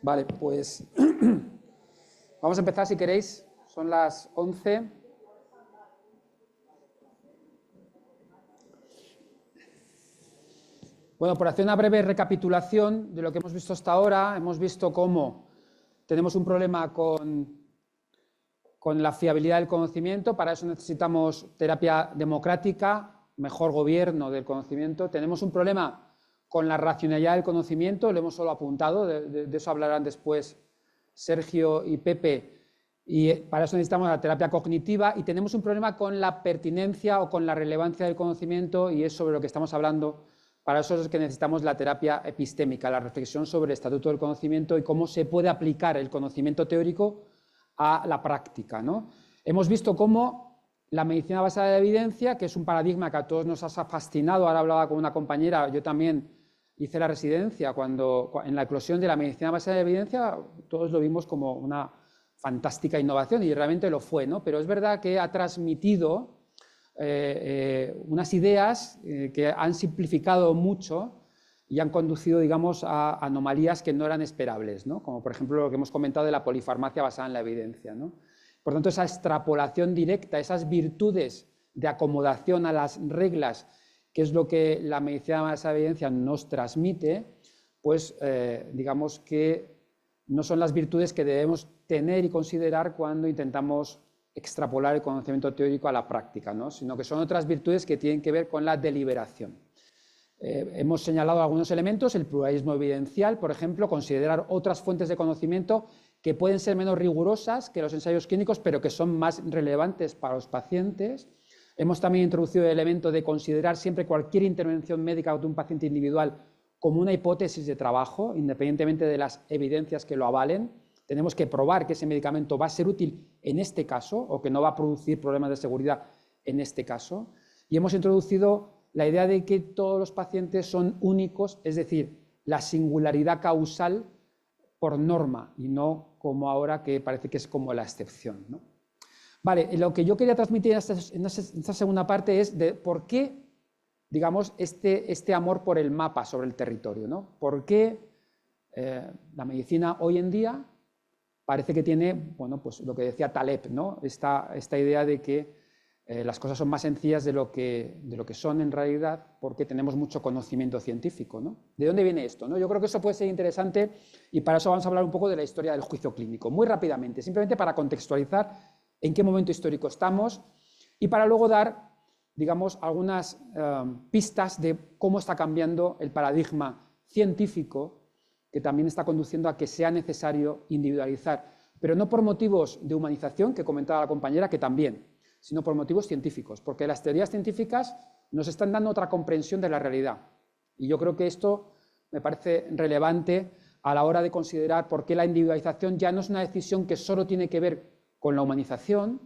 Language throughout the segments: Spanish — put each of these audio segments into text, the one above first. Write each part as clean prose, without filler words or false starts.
Vale, pues vamos a empezar si queréis. Son las 11. Bueno, por hacer una breve recapitulación de lo que hemos visto hasta ahora, hemos visto cómo tenemos un problema con la fiabilidad del conocimiento. Para eso necesitamos terapia democrática, mejor gobierno del conocimiento. Tenemos un problema con la racionalidad del conocimiento, lo hemos solo apuntado, de eso hablarán después Sergio y Pepe, y para eso necesitamos la terapia cognitiva. Y tenemos un problema con la pertinencia o con la relevancia del conocimiento, y es sobre lo que estamos hablando. Para eso es que necesitamos la terapia epistémica, la reflexión sobre el estatuto del conocimiento y cómo se puede aplicar el conocimiento teórico a la práctica, ¿no? Hemos visto cómo la medicina basada en la evidencia, que es un paradigma que a todos nos ha fascinado. Ahora hablaba con una compañera, yo también hice la residencia en la eclosión de la medicina basada en la evidencia, todos lo vimos como una fantástica innovación, y realmente lo fue, ¿no? Pero es verdad que ha transmitido unas ideas que han simplificado mucho y han conducido, digamos, a anomalías que no eran esperables, ¿no? Como por ejemplo lo que hemos comentado de la polifarmacia basada en la evidencia, ¿no? Por tanto, esa extrapolación directa, esas virtudes de acomodación a las reglas, que es lo que la medicina basada en la evidencia nos transmite, pues digamos que no son las virtudes que debemos tener y considerar cuando intentamos extrapolar el conocimiento teórico a la práctica, ¿no? Sino que son otras virtudes que tienen que ver con la deliberación. Hemos señalado algunos elementos: el pluralismo evidencial, por ejemplo, considerar otras fuentes de conocimiento que pueden ser menos rigurosas que los ensayos clínicos, pero que son más relevantes para los pacientes. Hemos también introducido el elemento de considerar siempre cualquier intervención médica de un paciente individual como una hipótesis de trabajo, independientemente de las evidencias que lo avalen. Tenemos que probar que ese medicamento va a ser útil en este caso, o que no va a producir problemas de seguridad en este caso. Y hemos introducido la idea de que todos los pacientes son únicos, es decir, la singularidad causal por norma, y no como ahora que parece que es como la excepción, ¿no? Vale, lo que yo quería transmitir en esta segunda parte es de por qué, digamos, este amor por el mapa sobre el territorio, ¿no? ¿Por qué la medicina hoy en día parece que tiene, bueno, pues lo que decía Taleb, ¿no? Esta idea de que las cosas son más sencillas de lo que son en realidad, porque tenemos mucho conocimiento científico, ¿no? ¿De dónde viene esto, no? Yo creo que eso puede ser interesante, y para eso vamos a hablar un poco de la historia del juicio clínico, muy rápidamente, simplemente para contextualizar en qué momento histórico estamos y para luego dar, digamos, algunas pistas de cómo está cambiando el paradigma científico, que también está conduciendo a que sea necesario individualizar, pero no por motivos de humanización, que comentaba la compañera, que también, sino por motivos científicos, porque las teorías científicas nos están dando otra comprensión de la realidad. Y yo creo que esto me parece relevante a la hora de considerar por qué la individualización ya no es una decisión que solo tiene que ver con la humanización,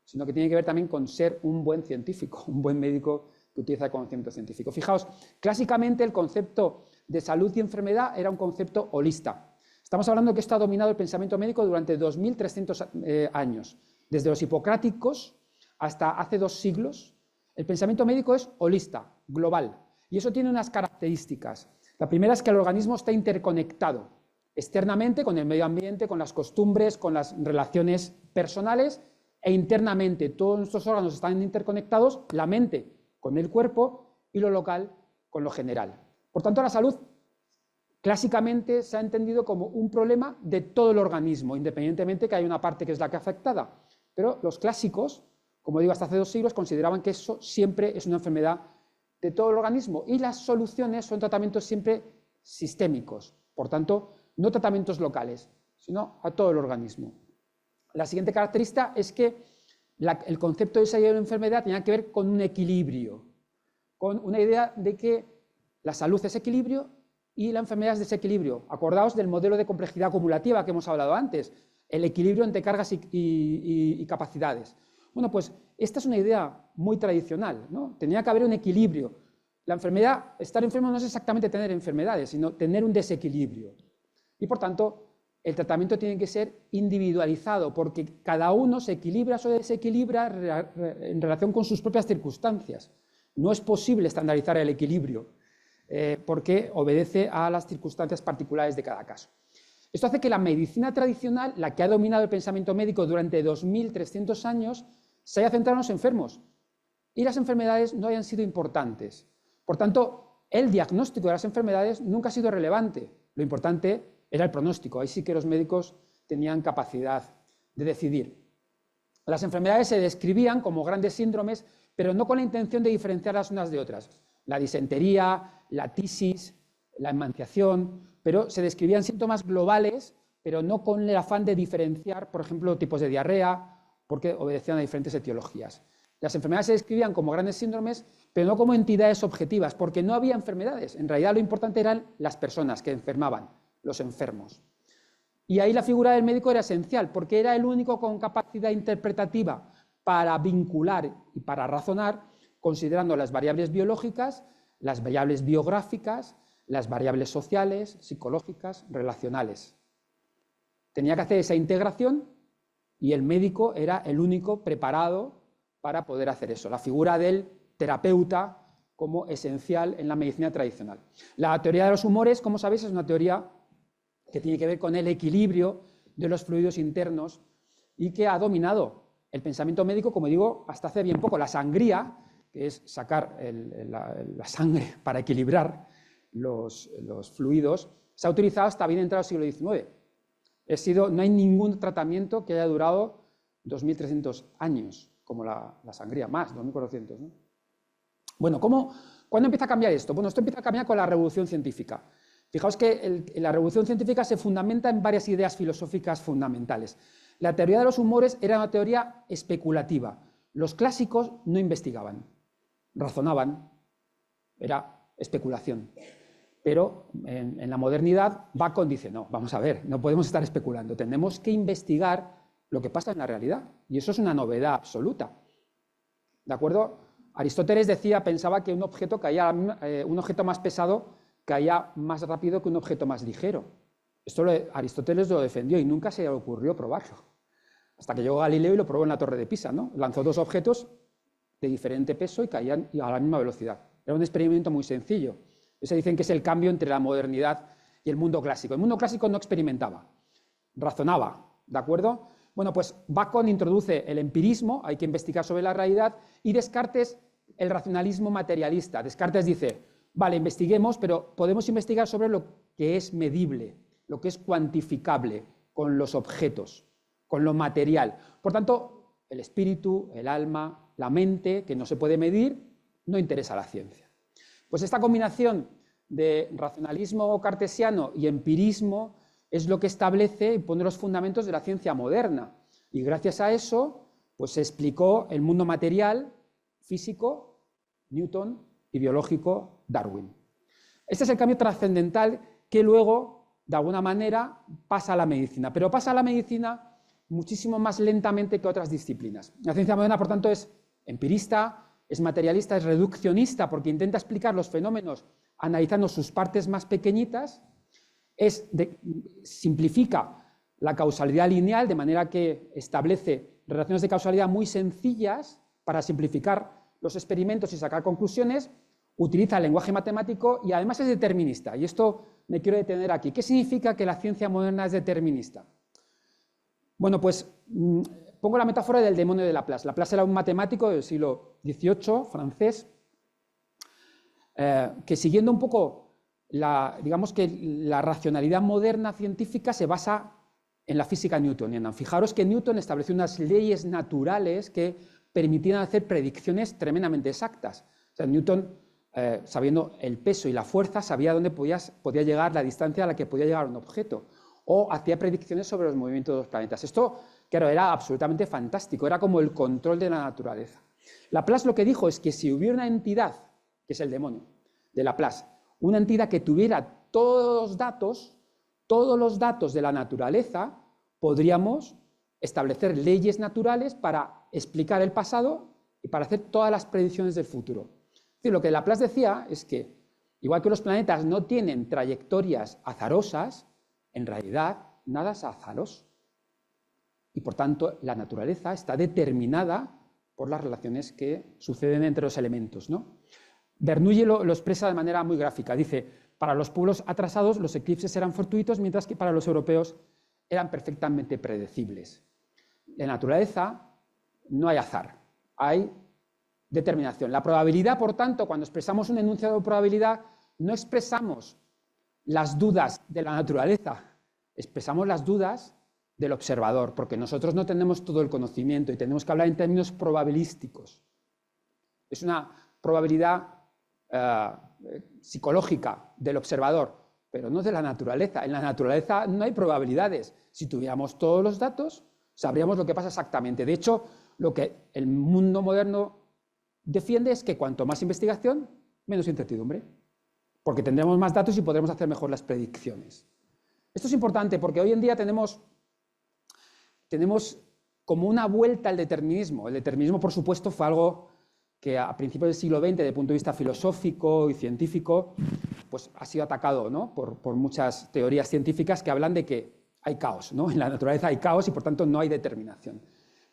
sino que tiene que ver también con ser un buen científico, un buen médico que utiliza el conocimiento científico. Fijaos, clásicamente el concepto de salud y enfermedad era un concepto holista. Estamos hablando que esto ha dominado el pensamiento médico durante 2300 años. Desde los hipocráticos hasta hace 2 siglos, el pensamiento médico es holista, global. Y eso tiene unas características. La primera es que el organismo está interconectado externamente con el medio ambiente, con las costumbres, con las relaciones personales, e internamente todos nuestros órganos están interconectados, la mente con el cuerpo y lo local con lo general. Por tanto, la salud clásicamente se ha entendido como un problema de todo el organismo, independientemente que hay una parte que es la que afectada. Pero los clásicos, como digo, hasta hace 2 siglos, consideraban que eso siempre es una enfermedad de todo el organismo, y las soluciones son tratamientos siempre sistémicos, por tanto, no tratamientos locales, sino a todo el organismo. La siguiente característica es que el concepto de salud de la enfermedad tenía que ver con un equilibrio, con una idea de que la salud es equilibrio y la enfermedad es desequilibrio. Acordaos del modelo de complejidad acumulativa que hemos hablado antes, el equilibrio entre cargas y capacidades. Bueno, pues esta es una idea muy tradicional, ¿no? Tenía que haber un equilibrio. La enfermedad, estar enfermo no es exactamente tener enfermedades, sino tener un desequilibrio. Y por tanto, el tratamiento tiene que ser individualizado, porque cada uno se equilibra o se desequilibra en relación con sus propias circunstancias. No es posible estandarizar el equilibrio, porque obedece a las circunstancias particulares de cada caso. Esto hace que la medicina tradicional, la que ha dominado el pensamiento médico durante 2300 años, se haya centrado en los enfermos y las enfermedades no hayan sido importantes. Por tanto, el diagnóstico de las enfermedades nunca ha sido relevante. Lo importante era el pronóstico. Ahí sí que los médicos tenían capacidad de decidir. Las enfermedades se describían como grandes síndromes, pero no con la intención de diferenciarlas unas de otras. La disentería, la tisis, la emanciación, pero se describían síntomas globales, pero no con el afán de diferenciar, por ejemplo, tipos de diarrea, porque obedecían a diferentes etiologías. Las enfermedades se describían como grandes síndromes, pero no como entidades objetivas, porque no había enfermedades. En realidad lo importante eran las personas que enfermaban, los enfermos. Y ahí la figura del médico era esencial, porque era el único con capacidad interpretativa para vincular y para razonar, considerando las variables biológicas, las variables biográficas, las variables sociales, psicológicas, relacionales. Tenía que hacer esa integración y el médico era el único preparado para poder hacer eso. La figura del terapeuta como esencial en la medicina tradicional. La teoría de los humores, como sabéis, es una teoría que tiene que ver con el equilibrio de los fluidos internos y que ha dominado el pensamiento médico, como digo, hasta hace bien poco. La sangría, que es sacar la sangre para equilibrar los fluidos, se ha utilizado hasta bien entrado el siglo XIX. No hay ningún tratamiento que haya durado 2.300 años, como la sangría, más, 2.400, ¿no? Bueno, ¿cuándo empieza a cambiar esto? Bueno, esto empieza a cambiar con la revolución científica. Fijaos que la revolución científica se fundamenta en varias ideas filosóficas fundamentales. La teoría de los humores era una teoría especulativa. Los clásicos no investigaban, razonaban, era especulación. Pero en la modernidad Bacon dice, no, vamos a ver, no podemos estar especulando, tenemos que investigar lo que pasa en la realidad. Y eso es una novedad absoluta. ¿De acuerdo? Aristóteles pensaba que un objeto más pesado caía más rápido que un objeto más ligero. Esto Aristóteles lo defendió y nunca se le ocurrió probarlo. Hasta que llegó Galileo y lo probó en la Torre de Pisa, ¿no? Lanzó dos objetos de diferente peso y caían a la misma velocidad. Era un experimento muy sencillo. Eso dicen que es el cambio entre la modernidad y el mundo clásico. El mundo clásico no experimentaba, razonaba, ¿de acuerdo? Bueno, pues Bacon introduce el empirismo, hay que investigar sobre la realidad, y Descartes el racionalismo materialista. Descartes dice, vale, investiguemos, pero podemos investigar sobre lo que es medible, lo que es cuantificable, con los objetos, con lo material. Por tanto, el espíritu, el alma, la mente, que no se puede medir, no interesa a la ciencia. Pues esta combinación de racionalismo cartesiano y empirismo es lo que establece y pone los fundamentos de la ciencia moderna. Y gracias a eso, pues se explicó el mundo material, físico, Newton, y biológico, Darwin. Este es el cambio trascendental que luego, de alguna manera, pasa a la medicina. Pero pasa a la medicina muchísimo más lentamente que otras disciplinas. La ciencia moderna, por tanto, es empirista, es materialista, es reduccionista, porque intenta explicar los fenómenos analizando sus partes más pequeñitas, simplifica la causalidad lineal, de manera que establece relaciones de causalidad muy sencillas para simplificar los experimentos y sacar conclusiones, utiliza el lenguaje matemático y además es determinista. Y esto me quiero detener aquí. ¿Qué significa que la ciencia moderna es determinista? Bueno, pues pongo la metáfora del demonio de Laplace. Laplace era un matemático del siglo XVIII, francés, que siguiendo un poco, digamos que la racionalidad moderna científica se basa en la física newtoniana. Fijaros que Newton estableció unas leyes naturales que permitían hacer predicciones tremendamente exactas. O sea, Newton, sabiendo el peso y la fuerza, sabía dónde podía llegar la distancia a la que podía llegar un objeto, o hacía predicciones sobre los movimientos de los planetas. Esto, claro, era absolutamente fantástico, era como el control de la naturaleza. Laplace lo que dijo es que si hubiera una entidad, que es el demonio de Laplace, una entidad que tuviera todos los datos de la naturaleza, podríamos establecer leyes naturales para explicar el pasado y para hacer todas las predicciones del futuro. Es decir, lo que Laplace decía es que, igual que los planetas no tienen trayectorias azarosas, en realidad nada es azaroso. Y por tanto, la naturaleza está determinada por las relaciones que suceden entre los elementos, ¿no? Bernoulli lo expresa de manera muy gráfica. Dice, para los pueblos atrasados los eclipses eran fortuitos, mientras que para los europeos eran perfectamente predecibles. En la naturaleza no hay azar, hay determinación. La probabilidad, por tanto, cuando expresamos un enunciado de probabilidad, no expresamos las dudas de la naturaleza, expresamos las dudas del observador, porque nosotros no tenemos todo el conocimiento y tenemos que hablar en términos probabilísticos. Es una probabilidad psicológica del observador, pero no de la naturaleza. En la naturaleza no hay probabilidades. Si tuviéramos todos los datos, sabríamos lo que pasa exactamente. De hecho, lo que el mundo moderno defiende es que cuanto más investigación, menos incertidumbre, porque tendremos más datos y podremos hacer mejor las predicciones. Esto es importante porque hoy en día tenemos como una vuelta al determinismo. El determinismo, por supuesto, fue algo que a principios del siglo XX, desde el punto de vista filosófico y científico, pues ha sido atacado, ¿no?, por muchas teorías científicas que hablan de que hay caos, ¿no? En la naturaleza hay caos y, por tanto, no hay determinación.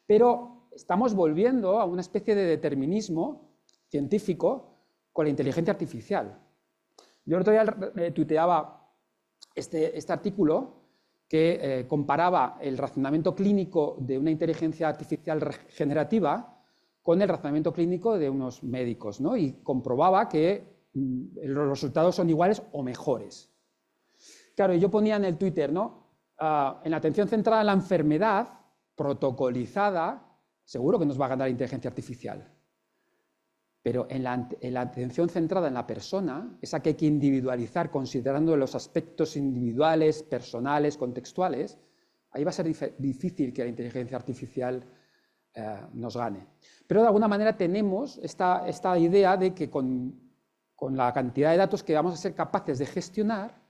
Pero estamos volviendo a una especie de determinismo científico con la inteligencia artificial. Yo el otro día tuiteaba este artículo que comparaba el razonamiento clínico de una inteligencia artificial generativa con el razonamiento clínico de unos médicos, ¿no? Y comprobaba que los resultados son iguales o mejores. Claro, y yo ponía en el Twitter, ¿no?, en la atención centrada en la enfermedad, protocolizada, seguro que nos va a ganar la inteligencia artificial. Pero en la atención centrada en la persona, esa que hay que individualizar considerando los aspectos individuales, personales, contextuales, ahí va a ser difícil que la inteligencia artificial nos gane. Pero de alguna manera tenemos esta idea de que con la cantidad de datos que vamos a ser capaces de gestionar,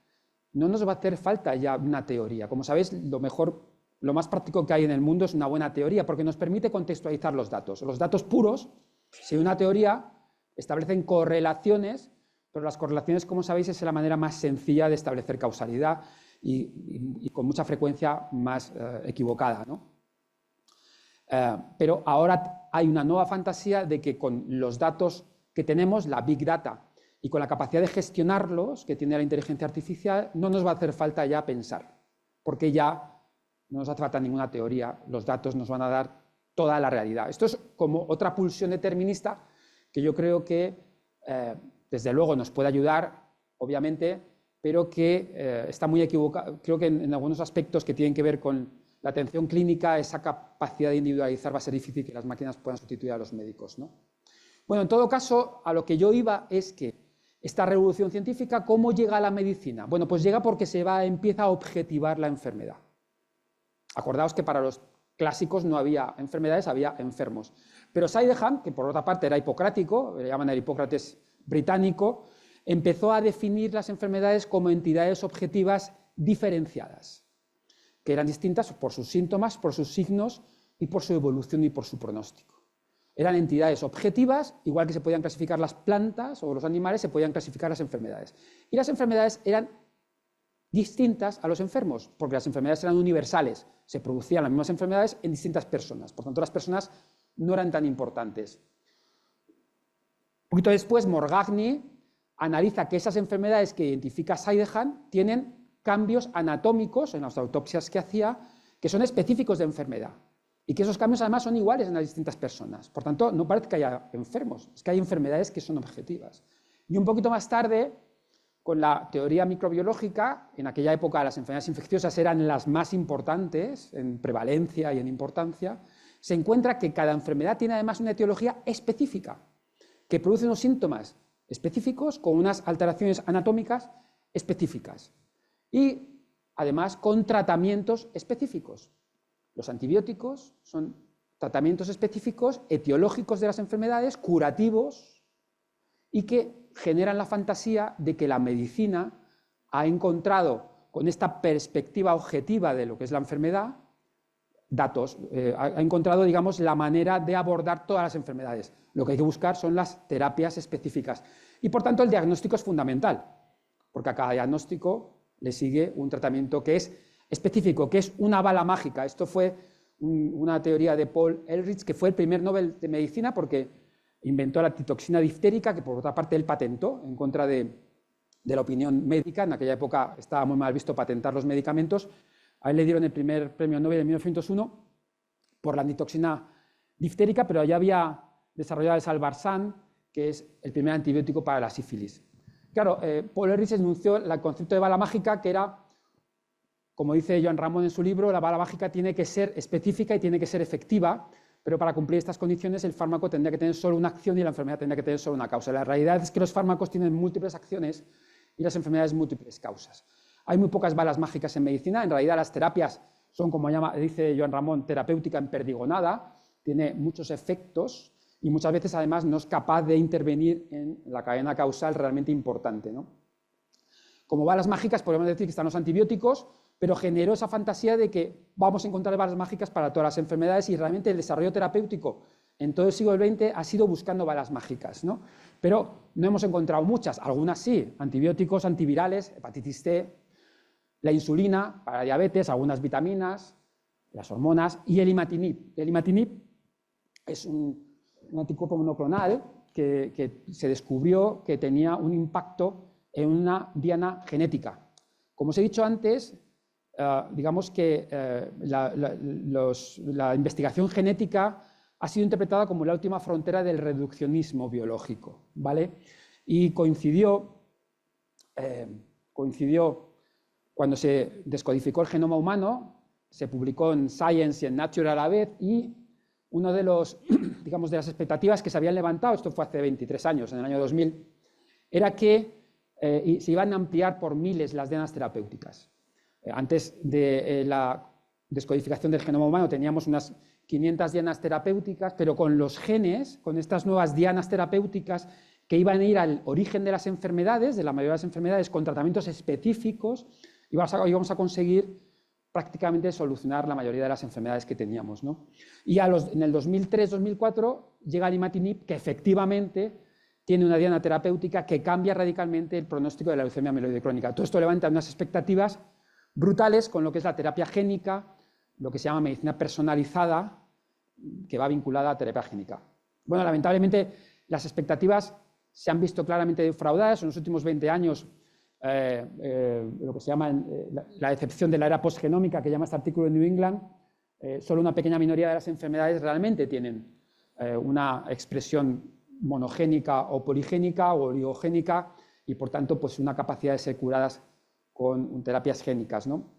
no nos va a hacer falta ya una teoría. Como sabéis, lo más práctico que hay en el mundo es una buena teoría, porque nos permite contextualizar los datos. Los datos puros, si una teoría, establecen correlaciones, pero las correlaciones, como sabéis, es la manera más sencilla de establecer causalidad y con mucha frecuencia más equivocada, ¿no? Pero ahora hay una nueva fantasía de que con los datos que tenemos, la Big Data, y con la capacidad de gestionarlos que tiene la inteligencia artificial, no nos va a hacer falta ya pensar, porque ya no nos hace falta ninguna teoría, los datos nos van a dar toda la realidad. Esto es como otra pulsión determinista que yo creo que, desde luego, nos puede ayudar, obviamente, pero que está muy equivocada. Creo que en algunos aspectos que tienen que ver con la atención clínica, esa capacidad de individualizar va a ser difícil que las máquinas puedan sustituir a los médicos, ¿no? Bueno, en todo caso, a lo que yo iba es que esta revolución científica, ¿cómo llega a la medicina? Bueno, pues llega porque empieza a objetivar la enfermedad. Acordaos que para los clásicos no había enfermedades, había enfermos. Pero Sydenham, que por otra parte era hipocrático, le llaman el Hipócrates británico, empezó a definir las enfermedades como entidades objetivas diferenciadas, que eran distintas por sus síntomas, por sus signos y por su evolución y por su pronóstico. Eran entidades objetivas, igual que se podían clasificar las plantas o los animales, se podían clasificar las enfermedades. Y las enfermedades eran distintas a los enfermos, porque las enfermedades eran universales, se producían las mismas enfermedades en distintas personas, por tanto las personas no eran tan importantes. Un poquito después, Morgagni analiza que esas enfermedades que identifica Sydenham tienen cambios anatómicos en las autopsias que hacía, que son específicos de enfermedad, y que esos cambios además son iguales en las distintas personas. Por tanto, no parece que haya enfermos, es que hay enfermedades que son objetivas. Y un poquito más tarde, con la teoría microbiológica, en aquella época las enfermedades infecciosas eran las más importantes en prevalencia y en importancia, se encuentra que cada enfermedad tiene además una etiología específica, que produce unos síntomas específicos con unas alteraciones anatómicas específicas y además con tratamientos específicos. Los antibióticos son tratamientos específicos, etiológicos de las enfermedades, curativos, y que generan la fantasía de que la medicina ha encontrado, con esta perspectiva objetiva de lo que es la enfermedad, datos, ha encontrado, digamos, la manera de abordar todas las enfermedades. Lo que hay que buscar son las terapias específicas. Y, por tanto, el diagnóstico es fundamental, porque a cada diagnóstico le sigue un tratamiento que es específico, que es una bala mágica. Esto fue una teoría de Paul Ehrlich, que fue el primer Nobel de Medicina porque inventó la antitoxina diftérica, que por otra parte él patentó en contra de de la opinión médica. En aquella época estaba muy mal visto patentar los medicamentos. A él le dieron el primer premio Nobel en 1901 por la antitoxina diftérica, pero ya había desarrollado el Salvarsan, que es el primer antibiótico para la sífilis. Claro, Paul Ehrlich enunció el concepto de bala mágica, que era, como dice Joan Ramon en su libro, la bala mágica tiene que ser específica y tiene que ser efectiva, pero para cumplir estas condiciones el fármaco tendría que tener solo una acción y la enfermedad tendría que tener solo una causa. La realidad es que los fármacos tienen múltiples acciones y las enfermedades múltiples causas. Hay muy pocas balas mágicas en medicina. En realidad las terapias son, como dice Joan Ramon, terapéutica emperdigonada, tiene muchos efectos y muchas veces además no es capaz de intervenir en la cadena causal realmente importante, ¿no? Como balas mágicas podemos decir que están los antibióticos, pero generó esa fantasía de que vamos a encontrar balas mágicas para todas las enfermedades y realmente el desarrollo terapéutico en todo el siglo XX ha sido buscando balas mágicas, ¿no? Pero no hemos encontrado muchas, algunas sí, antibióticos, antivirales, hepatitis C, la insulina para diabetes, algunas vitaminas, las hormonas y el imatinib. El imatinib es un anticuerpo monoclonal que se descubrió que tenía un impacto en una diana genética. Como os he dicho antes, digamos que la investigación genética ha sido interpretada como la última frontera del reduccionismo biológico, ¿vale? Y coincidió cuando se descodificó el genoma humano, se publicó en Science y en Nature a la vez, y uno de los, digamos, de las expectativas que se habían levantado, esto fue hace 23 años, en el año 2000, era que se iban a ampliar por miles las dianas terapéuticas. Antes de la descodificación del genoma humano teníamos unas 500 dianas terapéuticas, pero con los genes, con estas nuevas dianas terapéuticas que iban a ir al origen de las enfermedades, de la mayoría de las enfermedades, con tratamientos específicos, íbamos a conseguir prácticamente solucionar la mayoría de las enfermedades que teníamos, ¿no? Y en el 2003-2004 llega el imatinib, que efectivamente tiene una diana terapéutica que cambia radicalmente el pronóstico de la leucemia mieloide crónica. Todo esto levanta unas expectativas brutales con lo que es la terapia génica, lo que se llama medicina personalizada, que va vinculada a terapia génica. Bueno, lamentablemente las expectativas se han visto claramente defraudadas. En los últimos 20 años, lo que se llama la decepción de la era postgenómica, que llama este artículo en New England, solo una pequeña minoría de las enfermedades realmente tienen una expresión monogénica o poligénica o oligogénica y, por tanto, pues una capacidad de ser curadas con terapias génicas, ¿no?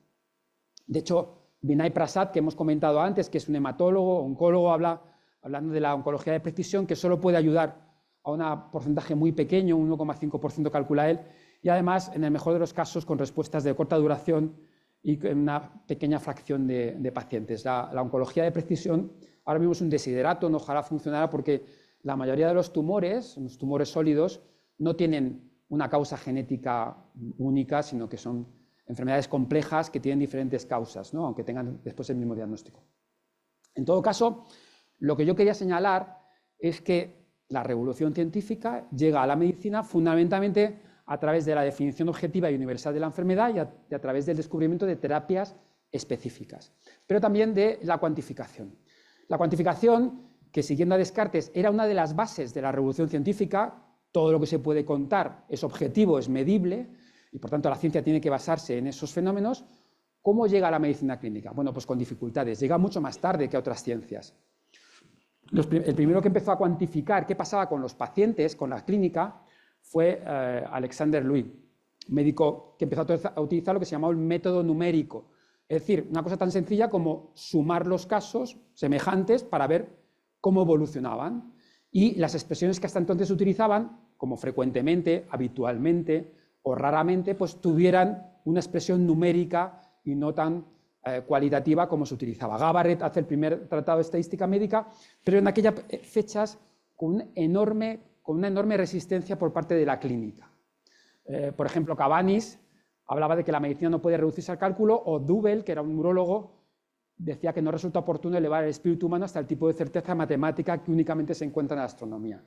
De hecho, Vinay Prasad, que hemos comentado antes, que es un hematólogo, oncólogo, hablando de la oncología de precisión, que solo puede ayudar a un porcentaje muy pequeño, un 1,5% calcula él, y además, en el mejor de los casos, con respuestas de corta duración y en una pequeña fracción de pacientes. La oncología de precisión ahora mismo es un desiderato, no ojalá funcionara, porque la mayoría de los tumores sólidos, no tienen una causa genética única, sino que son enfermedades complejas que tienen diferentes causas, ¿no? Aunque tengan después el mismo diagnóstico. En todo caso, lo que yo quería señalar es que la revolución científica llega a la medicina fundamentalmente a través de la definición objetiva y universal de la enfermedad y a través del descubrimiento de terapias específicas, pero también de la cuantificación. La cuantificación, que siguiendo a Descartes era una de las bases de la revolución científica, todo lo que se puede contar es objetivo, es medible, y por tanto la ciencia tiene que basarse en esos fenómenos. ¿Cómo llega a la medicina clínica? Bueno, pues con dificultades, llega mucho más tarde que a otras ciencias. El primero que empezó a cuantificar qué pasaba con los pacientes, con la clínica, fue Alexander Louis, médico que empezó a utilizar lo que se llamaba el método numérico, es decir, una cosa tan sencilla como sumar los casos semejantes para ver cómo evolucionaban, y las expresiones que hasta entonces utilizaban, como frecuentemente, habitualmente o raramente, pues tuvieran una expresión numérica y no tan cualitativa como se utilizaba. Gabarret hace el primer tratado de estadística médica, pero en aquellas fechas con una enorme resistencia por parte de la clínica. Por ejemplo, Cabanis hablaba de que la medicina no puede reducirse al cálculo, o Duvel, que era un neurólogo, decía que no resulta oportuno elevar el espíritu humano hasta el tipo de certeza matemática que únicamente se encuentra en la astronomía.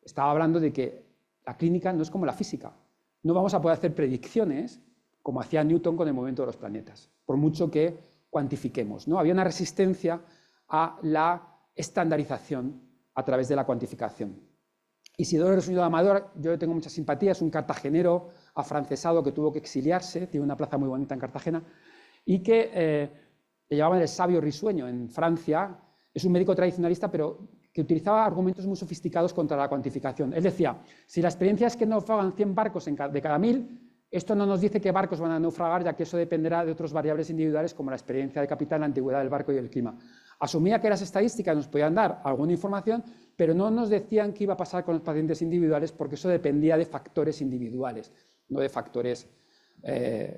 Estaba hablando de que la clínica no es como la física. No vamos a poder hacer predicciones como hacía Newton con el movimiento de los planetas, por mucho que cuantifiquemos, ¿no? Había una resistencia a la estandarización a través de la cuantificación. Isidoro Resuño de Amador, yo le tengo mucha simpatía, es un cartagenero afrancesado que tuvo que exiliarse, tiene una plaza muy bonita en Cartagena, y que le llamaban el sabio risueño en Francia. Es un médico tradicionalista, pero que utilizaba argumentos muy sofisticados contra la cuantificación. Él decía, si la experiencia es que naufragan 100 barcos de cada 1000, esto no nos dice qué barcos van a naufragar, ya que eso dependerá de otras variables individuales como la experiencia de capitán, la antigüedad del barco y el clima. Asumía que las estadísticas nos podían dar alguna información, pero no nos decían qué iba a pasar con los pacientes individuales, porque eso dependía de factores individuales, no de factores,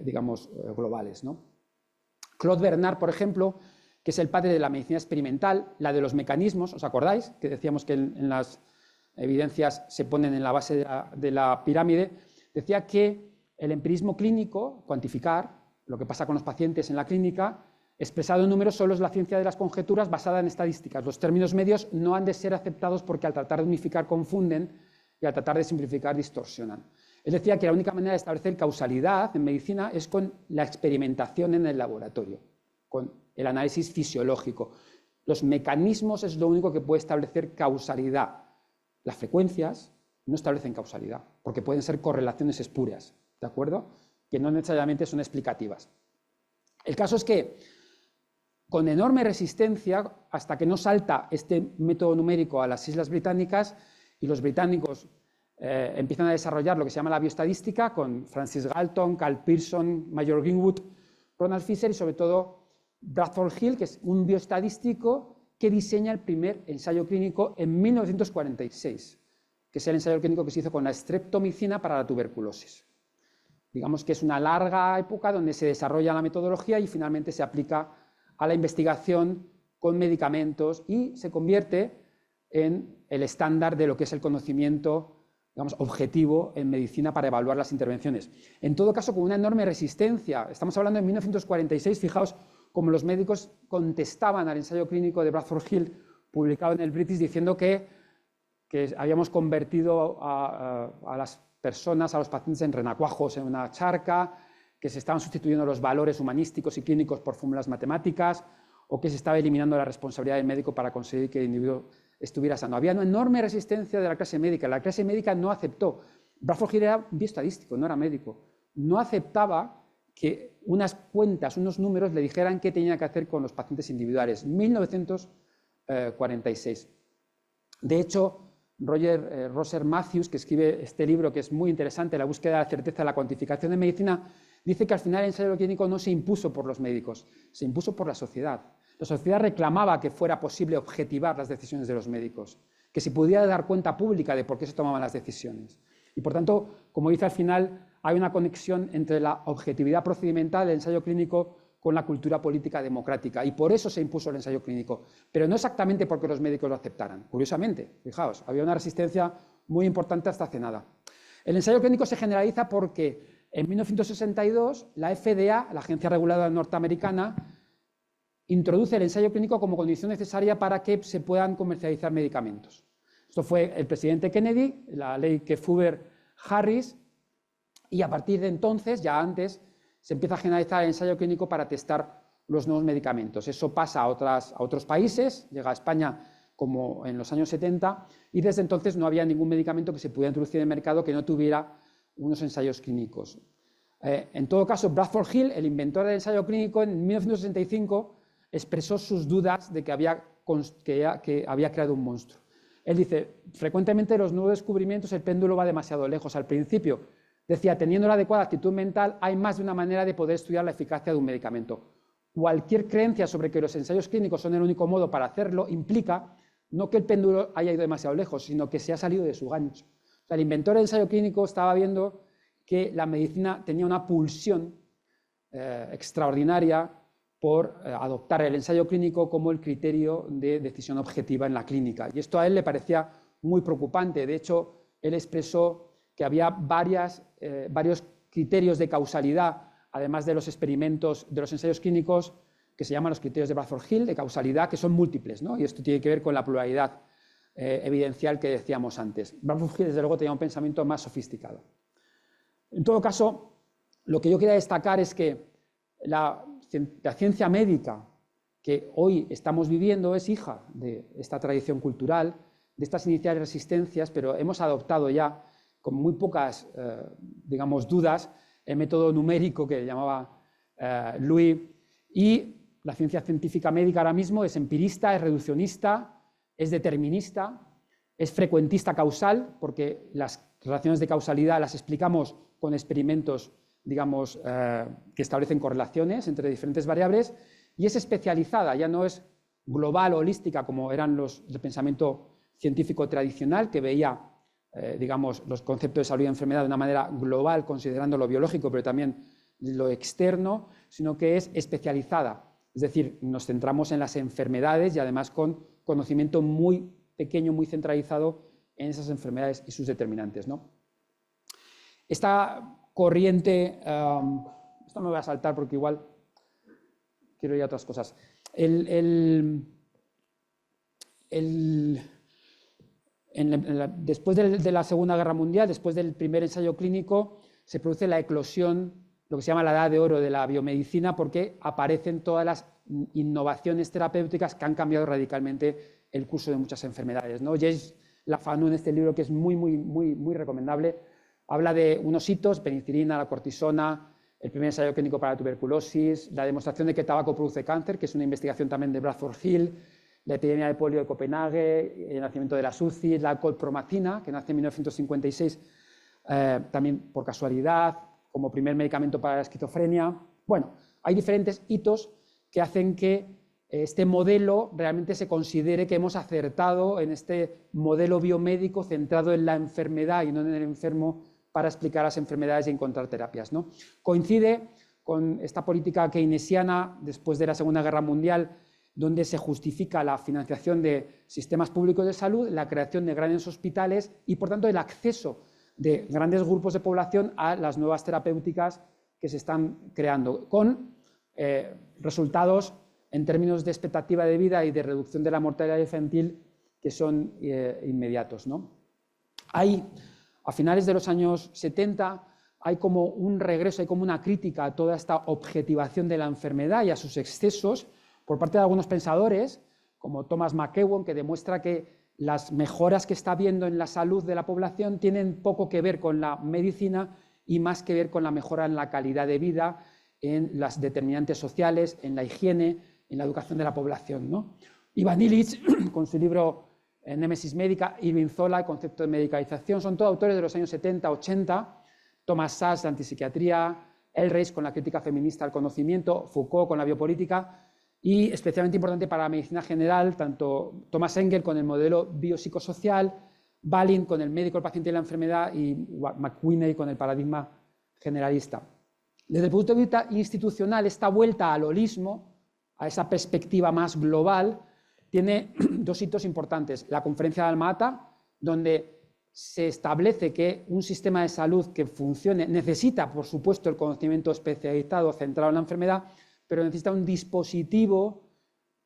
digamos, globales, ¿no? Claude Bernard, por ejemplo, que es el padre de la medicina experimental, la de los mecanismos, ¿os acordáis? Que decíamos que en las evidencias se ponen en la base de la pirámide, decía que el empirismo clínico, cuantificar lo que pasa con los pacientes en la clínica, expresado en números, solo es la ciencia de las conjeturas basada en estadísticas. Los términos medios no han de ser aceptados porque al tratar de unificar confunden y al tratar de simplificar distorsionan. Él decía que la única manera de establecer causalidad en medicina es con la experimentación en el laboratorio, con el análisis fisiológico. Los mecanismos es lo único que puede establecer causalidad. Las frecuencias no establecen causalidad, porque pueden ser correlaciones espurias, ¿de acuerdo? Que no necesariamente son explicativas. El caso es que, con enorme resistencia, hasta que no salta este método numérico a las Islas Británicas, y los británicos empiezan a desarrollar lo que se llama la bioestadística, con Francis Galton, Carl Pearson, Major Greenwood, Ronald Fisher y sobre todo Bradford Hill, que es un bioestadístico que diseña el primer ensayo clínico en 1946, que es el ensayo clínico que se hizo con la streptomicina para la tuberculosis. Digamos que es una larga época donde se desarrolla la metodología y finalmente se aplica a la investigación con medicamentos y se convierte en el estándar de lo que es el conocimiento, digamos, objetivo en medicina para evaluar las intervenciones. En todo caso, con una enorme resistencia. Estamos hablando de 1946, fijaos cómo los médicos contestaban al ensayo clínico de Bradford Hill, publicado en el British, diciendo que habíamos convertido a las personas, a los pacientes en renacuajos en una charca, que se estaban sustituyendo los valores humanísticos y clínicos por fórmulas matemáticas, o que se estaba eliminando la responsabilidad del médico para conseguir que el individuo estuviera sano. Había una enorme resistencia de la clase médica. La clase médica no aceptó. Bradford Hill era bioestadístico, no era médico. No aceptaba que unas cuentas, unos números le dijeran qué tenía que hacer con los pacientes individuales. 1946. De hecho, Roger Rosser Matthews, que escribe este libro que es muy interesante, La búsqueda de la certeza de la cuantificación de medicina, dice que al final el ensayo clínico no se impuso por los médicos, se impuso por la sociedad. La sociedad reclamaba que fuera posible objetivar las decisiones de los médicos, que se pudiera dar cuenta pública de por qué se tomaban las decisiones. Y por tanto, como dice al final, hay una conexión entre la objetividad procedimental del ensayo clínico con la cultura política democrática, y por eso se impuso el ensayo clínico, pero no exactamente porque los médicos lo aceptaran. Curiosamente, fijaos, había una resistencia muy importante hasta hace nada. El ensayo clínico se generaliza porque en 1962 la FDA, la agencia reguladora norteamericana, introduce el ensayo clínico como condición necesaria para que se puedan comercializar medicamentos. Esto fue el presidente Kennedy, la ley Kefauver-Harris, y a partir de entonces, ya antes, se empieza a generalizar el ensayo clínico para testar los nuevos medicamentos. Eso pasa a otros países, llega a España como en los años 70, y desde entonces no había ningún medicamento que se pudiera introducir en el mercado que no tuviera unos ensayos clínicos. En todo caso, Bradford Hill, el inventor del ensayo clínico, en 1965 expresó sus dudas de que había creado un monstruo. Él dice, frecuentemente los nuevos descubrimientos el péndulo va demasiado lejos. Al principio decía, teniendo la adecuada actitud mental, hay más de una manera de poder estudiar la eficacia de un medicamento. Cualquier creencia sobre que los ensayos clínicos son el único modo para hacerlo implica no que el péndulo haya ido demasiado lejos, sino que se ha salido de su gancho. O sea, el inventor del ensayo clínico estaba viendo que la medicina tenía una pulsión extraordinaria por adoptar el ensayo clínico como el criterio de decisión objetiva en la clínica. Y esto a él le parecía muy preocupante. De hecho, él expresó que había varios criterios de causalidad, además de los experimentos de los ensayos clínicos, que se llaman los criterios de Bradford Hill, de causalidad, que son múltiples, ¿no? Y esto tiene que ver con la pluralidad evidencial que decíamos antes. Bradford Hill, desde luego, tenía un pensamiento más sofisticado. En todo caso, lo que yo quería destacar es que la ciencia médica que hoy estamos viviendo es hija de esta tradición cultural, de estas iniciales resistencias, pero hemos adoptado ya, con muy pocas, digamos, dudas, el método numérico que llamaba Louis, y la ciencia científica médica ahora mismo es empirista, es reduccionista, es determinista, es frecuentista causal, porque las relaciones de causalidad las explicamos con experimentos, digamos, que establecen correlaciones entre diferentes variables, y es especializada, ya no es global o holística como eran el pensamiento científico tradicional, que veía, digamos, los conceptos de salud y enfermedad de una manera global, considerando lo biológico, pero también lo externo, sino que es especializada. Es decir, nos centramos en las enfermedades y además con conocimiento muy pequeño, muy centralizado en esas enfermedades y sus determinantes, ¿no? Esta corriente, esto me voy a saltar porque igual quiero ir a otras cosas. Después de la Segunda Guerra Mundial, después del primer ensayo clínico, se produce la eclosión, lo que se llama la edad de oro de la biomedicina, porque aparecen todas las innovaciones terapéuticas que han cambiado radicalmente el curso de muchas enfermedades, ¿no? James Lafanu, en este libro, que es muy recomendable, habla de unos hitos: penicilina, la cortisona, el primer ensayo clínico para la tuberculosis, la demostración de que el tabaco produce cáncer, que es una investigación también de Bradford Hill, la epidemia de polio de Copenhague, el nacimiento de las UCI, la colpromacina, que nace en 1956, también por casualidad, como primer medicamento para la esquizofrenia. Bueno, hay diferentes hitos que hacen que este modelo realmente se considere que hemos acertado en este modelo biomédico centrado en la enfermedad y no en el enfermo para explicar las enfermedades y encontrar terapias, ¿no? Coincide con esta política keynesiana después de la Segunda Guerra Mundial, donde se justifica la financiación de sistemas públicos de salud, la creación de grandes hospitales y, por tanto, el acceso de grandes grupos de población a las nuevas terapéuticas que se están creando, con resultados en términos de expectativa de vida y de reducción de la mortalidad infantil que son inmediatos, ¿no? A finales de los años 70 hay como un regreso, hay como una crítica a toda esta objetivación de la enfermedad y a sus excesos por parte de algunos pensadores, como Thomas McEwan, que demuestra que las mejoras que está habiendo en la salud de la población tienen poco que ver con la medicina y más que ver con la mejora en la calidad de vida, en las determinantes sociales, en la higiene, en la educación de la población, ¿no? Ivan Illich, con su libro Némesis Médica, Irving Zola, el concepto de medicalización, son todos autores de los años 70, 80, Thomas Sachs, la antipsiquiatría, Elreich con la crítica feminista al conocimiento, Foucault con la biopolítica, y especialmente importante para la medicina general, tanto Thomas Engel con el modelo biopsicosocial, Balint con el médico, el paciente y la enfermedad, y McQueeney con el paradigma generalista. Desde el punto de vista institucional, esta vuelta al holismo, a esa perspectiva más global, tiene dos hitos importantes. La Conferencia de Alma-Ata, donde se establece que un sistema de salud que funcione necesita, por supuesto, el conocimiento especializado centrado en la enfermedad, pero necesita un dispositivo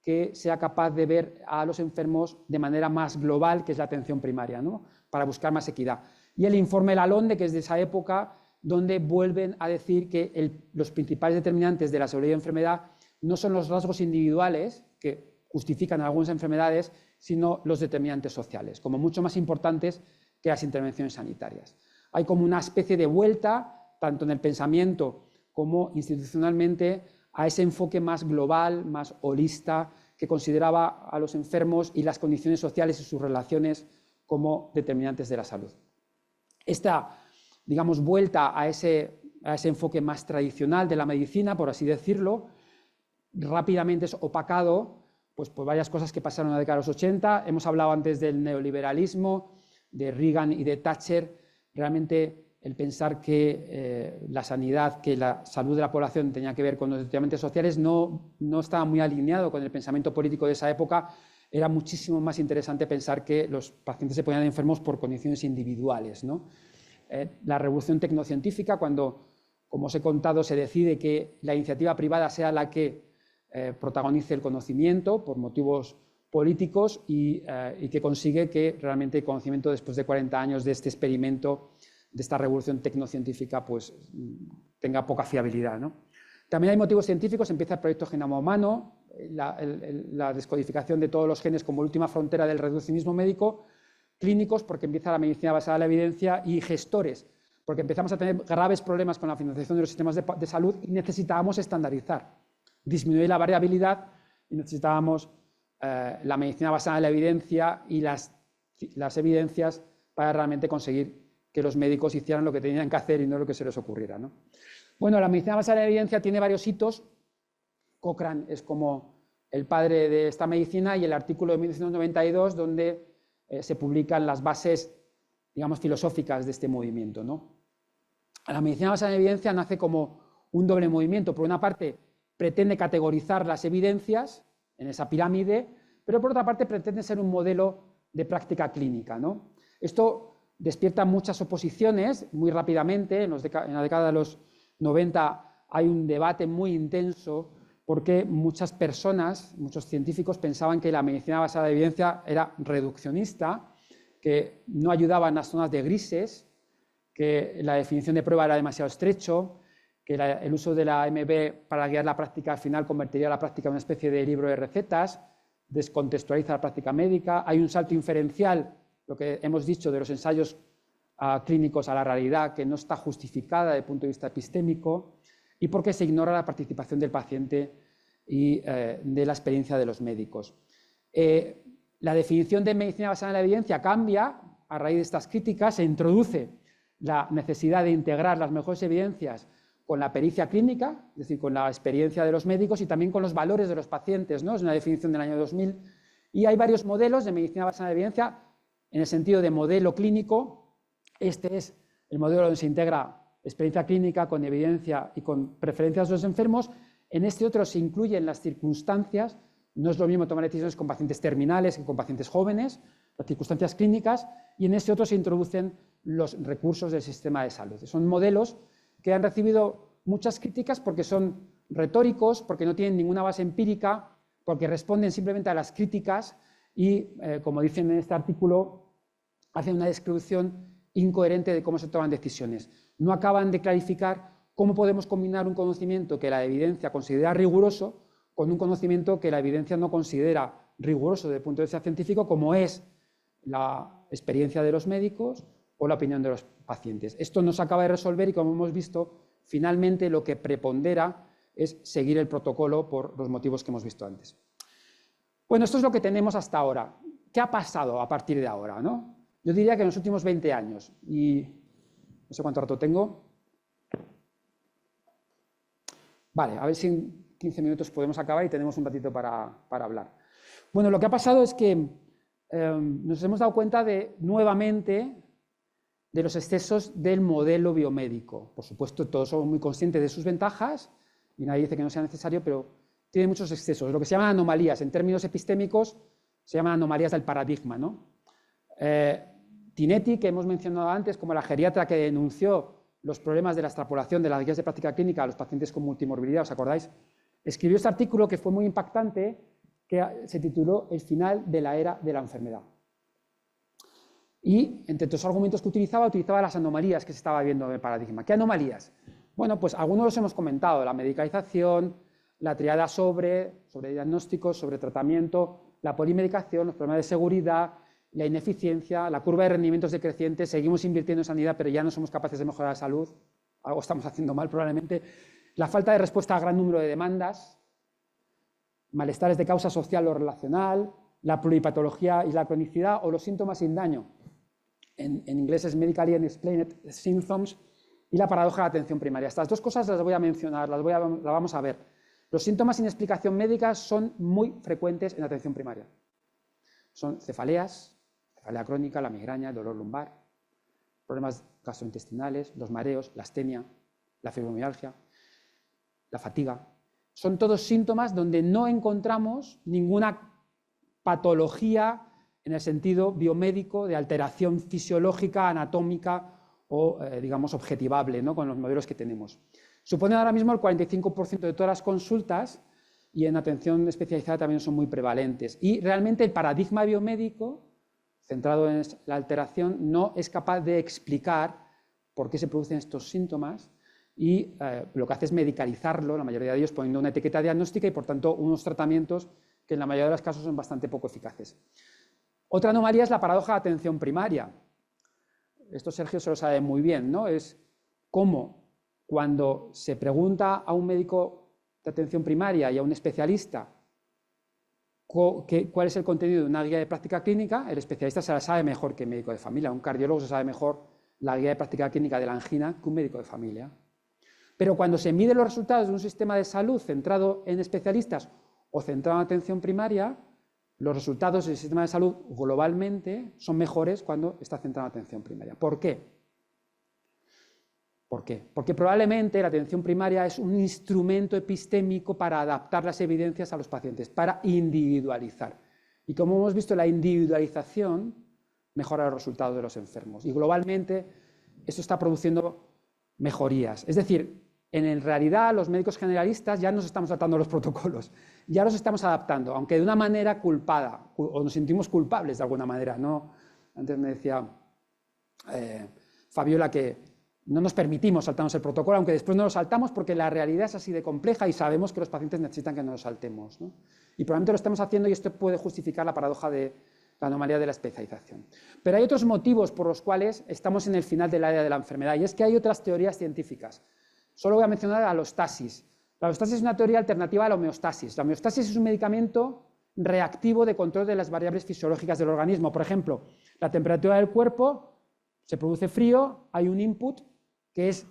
que sea capaz de ver a los enfermos de manera más global, que es la atención primaria, ¿no? Para buscar más equidad. Y el informe Lalonde, que es de esa época, donde vuelven a decir que los principales determinantes de la seguridad y enfermedad no son los rasgos individuales que justifican algunas enfermedades, sino los determinantes sociales, como mucho más importantes que las intervenciones sanitarias. Hay como una especie de vuelta, tanto en el pensamiento como institucionalmente, a ese enfoque más global, más holista, que consideraba a los enfermos y las condiciones sociales y sus relaciones como determinantes de la salud. Esta, digamos, vuelta a ese enfoque más tradicional de la medicina, por así decirlo, rápidamente es opacado pues, por varias cosas que pasaron en la década de los 80. Hemos hablado antes del neoliberalismo, de Reagan y de Thatcher. Realmente el pensar que la sanidad, que la salud de la población tenía que ver con los determinantes sociales no estaba muy alineado con el pensamiento político de esa época. Era muchísimo más interesante pensar que los pacientes se ponían enfermos por condiciones individuales, ¿no? La revolución tecnocientífica, cuando, como os he contado, se decide que la iniciativa privada sea la que protagonice el conocimiento por motivos políticos y que consigue que realmente el conocimiento, después de 40 años de este experimento, de esta revolución tecnocientífica, pues tenga poca fiabilidad, ¿no? También hay motivos científicos. Empieza el proyecto Genoma Humano, la descodificación de todos los genes como última frontera del reduccionismo médico, clínicos, porque empieza la medicina basada en la evidencia, y gestores, porque empezamos a tener graves problemas con la financiación de los sistemas de salud y necesitábamos estandarizar, disminuir la variabilidad, y necesitábamos la medicina basada en la evidencia y las evidencias para realmente conseguir que los médicos hicieran lo que tenían que hacer y no lo que se les ocurriera, ¿no? Bueno, la medicina basada en la evidencia tiene varios hitos. Cochrane es como el padre de esta medicina, y el artículo de 1992 donde se publican las bases, digamos, filosóficas de este movimiento, ¿no? La medicina basada en evidencia nace como un doble movimiento. Por una parte, pretende categorizar las evidencias en esa pirámide, pero por otra parte pretende ser un modelo de práctica clínica, ¿no? Esto despierta muchas oposiciones muy rápidamente. En la década de los 90 hay un debate muy intenso porque muchas personas, muchos científicos pensaban que la medicina basada en evidencia era reduccionista, que no ayudaba en las zonas de grises, que la definición de prueba era demasiado estrecho, que el uso de la MB para guiar la práctica al final convertiría la práctica en una especie de libro de recetas, descontextualiza la práctica médica. Hay un salto inferencial, lo que hemos dicho de los ensayos clínicos a la realidad, que no está justificada desde el punto de vista epistémico, y porque se ignora la participación del paciente y de la experiencia de los médicos. La definición de medicina basada en la evidencia cambia a raíz de estas críticas. Se introduce la necesidad de integrar las mejores evidencias con la pericia clínica, es decir, con la experiencia de los médicos y también con los valores de los pacientes, ¿no? Es una definición del año 2000. Y hay varios modelos de medicina basada en la evidencia en el sentido de modelo clínico. Este es el modelo donde se integra experiencia clínica con evidencia y con preferencias de los enfermos. En este otro se incluyen las circunstancias. No es lo mismo tomar decisiones con pacientes terminales que con pacientes jóvenes, las circunstancias clínicas, y en este otro se introducen los recursos del sistema de salud. Son modelos que han recibido muchas críticas porque son retóricos, porque no tienen ninguna base empírica, porque responden simplemente a las críticas y, como dicen en este artículo, hacen una descripción incoherente de cómo se toman decisiones. No acaban de clarificar cómo podemos combinar un conocimiento que la evidencia considera riguroso con un conocimiento que la evidencia no considera riguroso desde el punto de vista científico, como es la experiencia de los médicos o la opinión de los pacientes. Esto no se acaba de resolver y, como hemos visto, finalmente lo que prepondera es seguir el protocolo por los motivos que hemos visto antes. Bueno, esto es lo que tenemos hasta ahora. ¿Qué ha pasado a partir de ahora, ¿no? Yo diría que en los últimos 20 años, y no sé cuánto rato tengo. Vale, a ver si en 15 minutos podemos acabar y tenemos un ratito para hablar. Bueno, lo que ha pasado es que nos hemos dado cuenta nuevamente de los excesos del modelo biomédico. Por supuesto, todos somos muy conscientes de sus ventajas y nadie dice que no sea necesario, pero tiene muchos excesos. Lo que se llaman anomalías, en términos epistémicos, se llaman anomalías del paradigma, ¿no? Tinetti, que hemos mencionado antes, como la geriatra que denunció los problemas de la extrapolación de las guías de práctica clínica a los pacientes con multimorbilidad, ¿os acordáis? Escribió este artículo que fue muy impactante, que se tituló El final de la era de la enfermedad. Y entre los argumentos que utilizaba las anomalías que se estaba viendo en el paradigma. ¿Qué anomalías? Bueno, pues algunos los hemos comentado: la medicalización, la triada sobre diagnósticos, sobre tratamiento, la polimedicación, los problemas de seguridad, la ineficiencia, la curva de rendimientos decreciente. Seguimos invirtiendo en sanidad, pero ya no somos capaces de mejorar la salud. Algo estamos haciendo mal probablemente. La falta de respuesta a gran número de demandas, malestares de causa social o relacional, la pluripatología y la cronicidad, o los síntomas sin daño. En inglés es Medically Unexplained Symptoms, y la paradoja de la atención primaria. Estas dos cosas las voy a mencionar, las vamos a ver. Los síntomas sin explicación médica son muy frecuentes en la atención primaria. Son cefaleas, cefalea crónica, la migraña, el dolor lumbar, problemas gastrointestinales, los mareos, la astenia, la fibromialgia, la fatiga. Son todos síntomas donde no encontramos ninguna patología en el sentido biomédico de alteración fisiológica, anatómica o, digamos, objetivable, ¿no?, con los modelos que tenemos. Suponen ahora mismo el 45% de todas las consultas, y en atención especializada también son muy prevalentes. Y realmente el paradigma biomédico, centrado en la alteración, no es capaz de explicar por qué se producen estos síntomas, y lo que hace es medicalizarlo, la mayoría de ellos poniendo una etiqueta diagnóstica y, por tanto, unos tratamientos que en la mayoría de los casos son bastante poco eficaces. Otra anomalía es la paradoja de atención primaria. Esto Sergio se lo sabe muy bien, ¿no? Es cómo cuando se pregunta a un médico de atención primaria y a un especialista cuál es el contenido de una guía de práctica clínica, el especialista se la sabe mejor que el médico de familia. Un cardiólogo se sabe mejor la guía de práctica clínica de la angina que un médico de familia. Pero cuando se miden los resultados de un sistema de salud centrado en especialistas o centrado en atención primaria, los resultados del sistema de salud globalmente son mejores cuando está centrado en atención primaria. ¿Por qué? ¿Por qué? Porque probablemente la atención primaria es un instrumento epistémico para adaptar las evidencias a los pacientes, para individualizar. Y como hemos visto, la individualización mejora los resultados de los enfermos. Y globalmente esto está produciendo mejorías. Es decir, en realidad los médicos generalistas ya nos estamos adaptando a los protocolos, ya los estamos adaptando, aunque de una manera culpada, o nos sentimos culpables de alguna manera, ¿no? Antes me decía Fabiola que no nos permitimos saltarnos el protocolo, aunque después no lo saltamos porque la realidad es así de compleja y sabemos que los pacientes necesitan que no lo saltemos, ¿no? Y probablemente lo estamos haciendo y esto puede justificar la paradoja de la anomalía de la especialización. Pero hay otros motivos por los cuales estamos en el final del área de la enfermedad y es que hay otras teorías científicas. Solo voy a mencionar la alostasis. La alostasis es una teoría alternativa a la homeostasis. La homeostasis es un medicamento reactivo de control de las variables fisiológicas del organismo. Por ejemplo, la temperatura del cuerpo, se produce frío, hay un input que es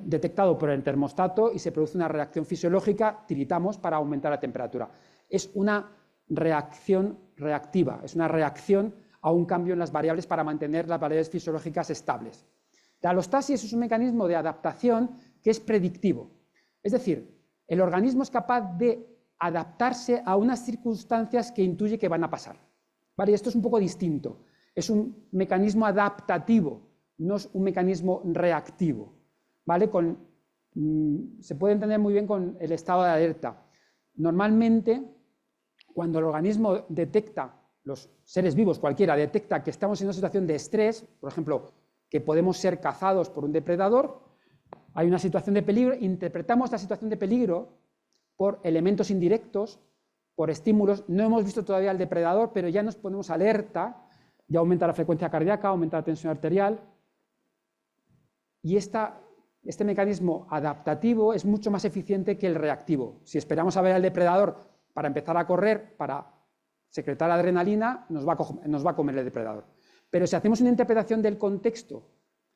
detectado por el termostato y se produce una reacción fisiológica, tiritamos para aumentar la temperatura. Es una reacción reactiva, es una reacción a un cambio en las variables para mantener las variables fisiológicas estables. La alostasis es un mecanismo de adaptación que es predictivo. Es decir, el organismo es capaz de adaptarse a unas circunstancias que intuye que van a pasar. ¿Vale? Y esto es un poco distinto. Es un mecanismo adaptativo, no es un mecanismo reactivo. ¿Vale? Se puede entender muy bien con el estado de alerta. Normalmente, cuando el organismo detecta, los seres vivos cualquiera, detecta que estamos en una situación de estrés, por ejemplo, que podemos ser cazados por un depredador, hay una situación de peligro, interpretamos la situación de peligro por elementos indirectos, por estímulos, no hemos visto todavía al depredador, pero ya nos ponemos alerta, ya aumenta la frecuencia cardíaca, aumenta la tensión arterial, y este mecanismo adaptativo es mucho más eficiente que el reactivo. Si esperamos a ver al depredador para empezar a correr, para secretar adrenalina, nos va a comer el depredador. Pero si hacemos una interpretación del contexto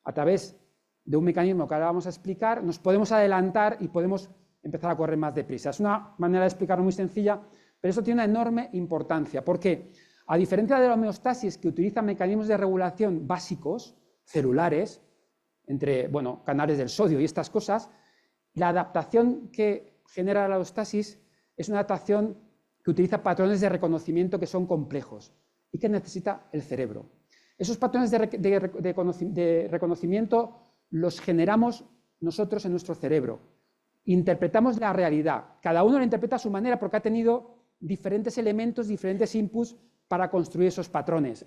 a través de un mecanismo que ahora vamos a explicar, nos podemos adelantar y podemos empezar a correr más deprisa. Es una manera de explicarlo muy sencilla, pero eso tiene una enorme importancia, porque a diferencia de la homeostasis, que utiliza mecanismos de regulación básicos, celulares, entre canales del sodio y estas cosas, la adaptación que genera la alostasis es una adaptación que utiliza patrones de reconocimiento que son complejos y que necesita el cerebro. Esos patrones de reconocimiento los generamos nosotros en nuestro cerebro. Interpretamos la realidad. Cada uno la interpreta a su manera porque ha tenido diferentes elementos, diferentes inputs para construir esos patrones.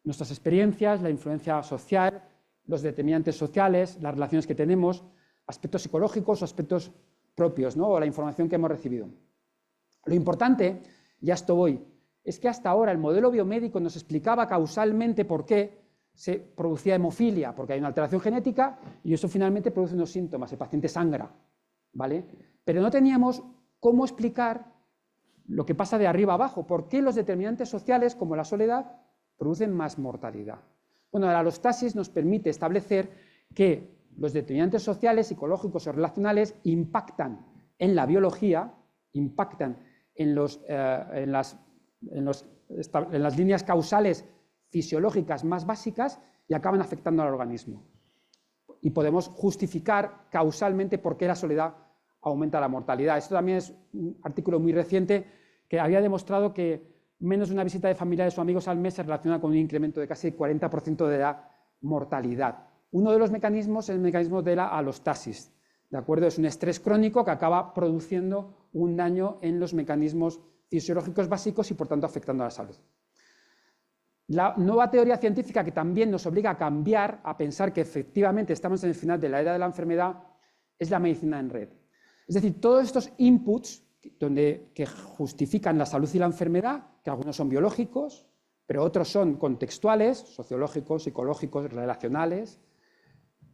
Nuestras experiencias, la influencia social, los determinantes sociales, las relaciones que tenemos, aspectos psicológicos o aspectos propios, ¿no? O la información que hemos recibido. Lo importante, y a esto voy, es que hasta ahora el modelo biomédico nos explicaba causalmente por qué se producía hemofilia, porque hay una alteración genética y eso finalmente produce unos síntomas, el paciente sangra, ¿vale? Pero no teníamos cómo explicar lo que pasa de arriba a abajo, por qué los determinantes sociales, como la soledad, producen más mortalidad. Bueno, la alostasis nos permite establecer que los determinantes sociales, psicológicos o relacionales impactan en la biología, impactan en las líneas causales fisiológicas más básicas y acaban afectando al organismo. Y podemos justificar causalmente por qué la soledad aumenta la mortalidad. Esto también es un artículo muy reciente que había demostrado que menos de una visita de familiares o amigos al mes se relaciona con un incremento de casi 40% de la mortalidad. Uno de los mecanismos es el mecanismo de la alostasis. ¿De acuerdo? Es un estrés crónico que acaba produciendo un daño en los mecanismos fisiológicos básicos y por tanto afectando a la salud. La nueva teoría científica que también nos obliga a cambiar, a pensar que efectivamente estamos en el final de la era de la enfermedad, es la medicina en red. Es decir, todos estos inputs que justifican la salud y la enfermedad, que algunos son biológicos, pero otros son contextuales, sociológicos, psicológicos, relacionales.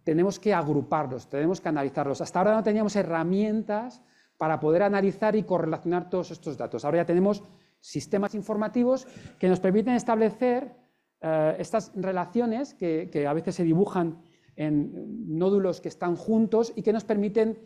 Tenemos que agruparlos, tenemos que analizarlos. Hasta ahora no teníamos herramientas para poder analizar y correlacionar todos estos datos. Ahora ya tenemos sistemas informativos que nos permiten establecer estas relaciones que a veces se dibujan en nódulos que están juntos y que nos permiten,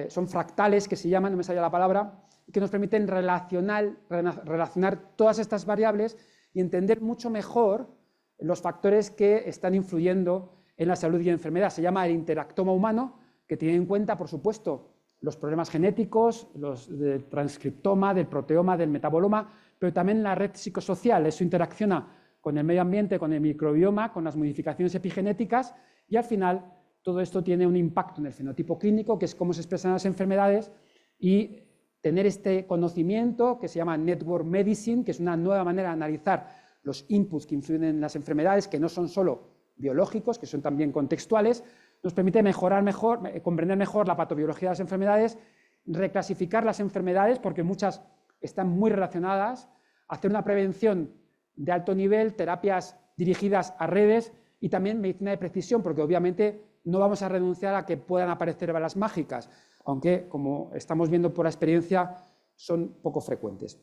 son fractales que se llaman, no me sale la palabra, que nos permiten relacionar todas estas variables y entender mucho mejor los factores que están influyendo en la salud y la enfermedad. Se llama el interactoma humano, que tiene en cuenta, por supuesto, los problemas genéticos, los del transcriptoma, del proteoma, del metaboloma, pero también la red psicosocial. Eso interacciona con el medio ambiente, con el microbioma, con las modificaciones epigenéticas y al final todo esto tiene un impacto en el fenotipo clínico, que es cómo se expresan las enfermedades, y tener este conocimiento que se llama Network Medicine, que es una nueva manera de analizar los inputs que influyen en las enfermedades, que no son solo biológicos, que son también contextuales, nos permite comprender mejor la patobiología de las enfermedades, reclasificar las enfermedades, porque muchas están muy relacionadas, hacer una prevención de alto nivel, terapias dirigidas a redes y también medicina de precisión, porque obviamente no vamos a renunciar a que puedan aparecer balas mágicas, aunque, como estamos viendo por la experiencia, son poco frecuentes.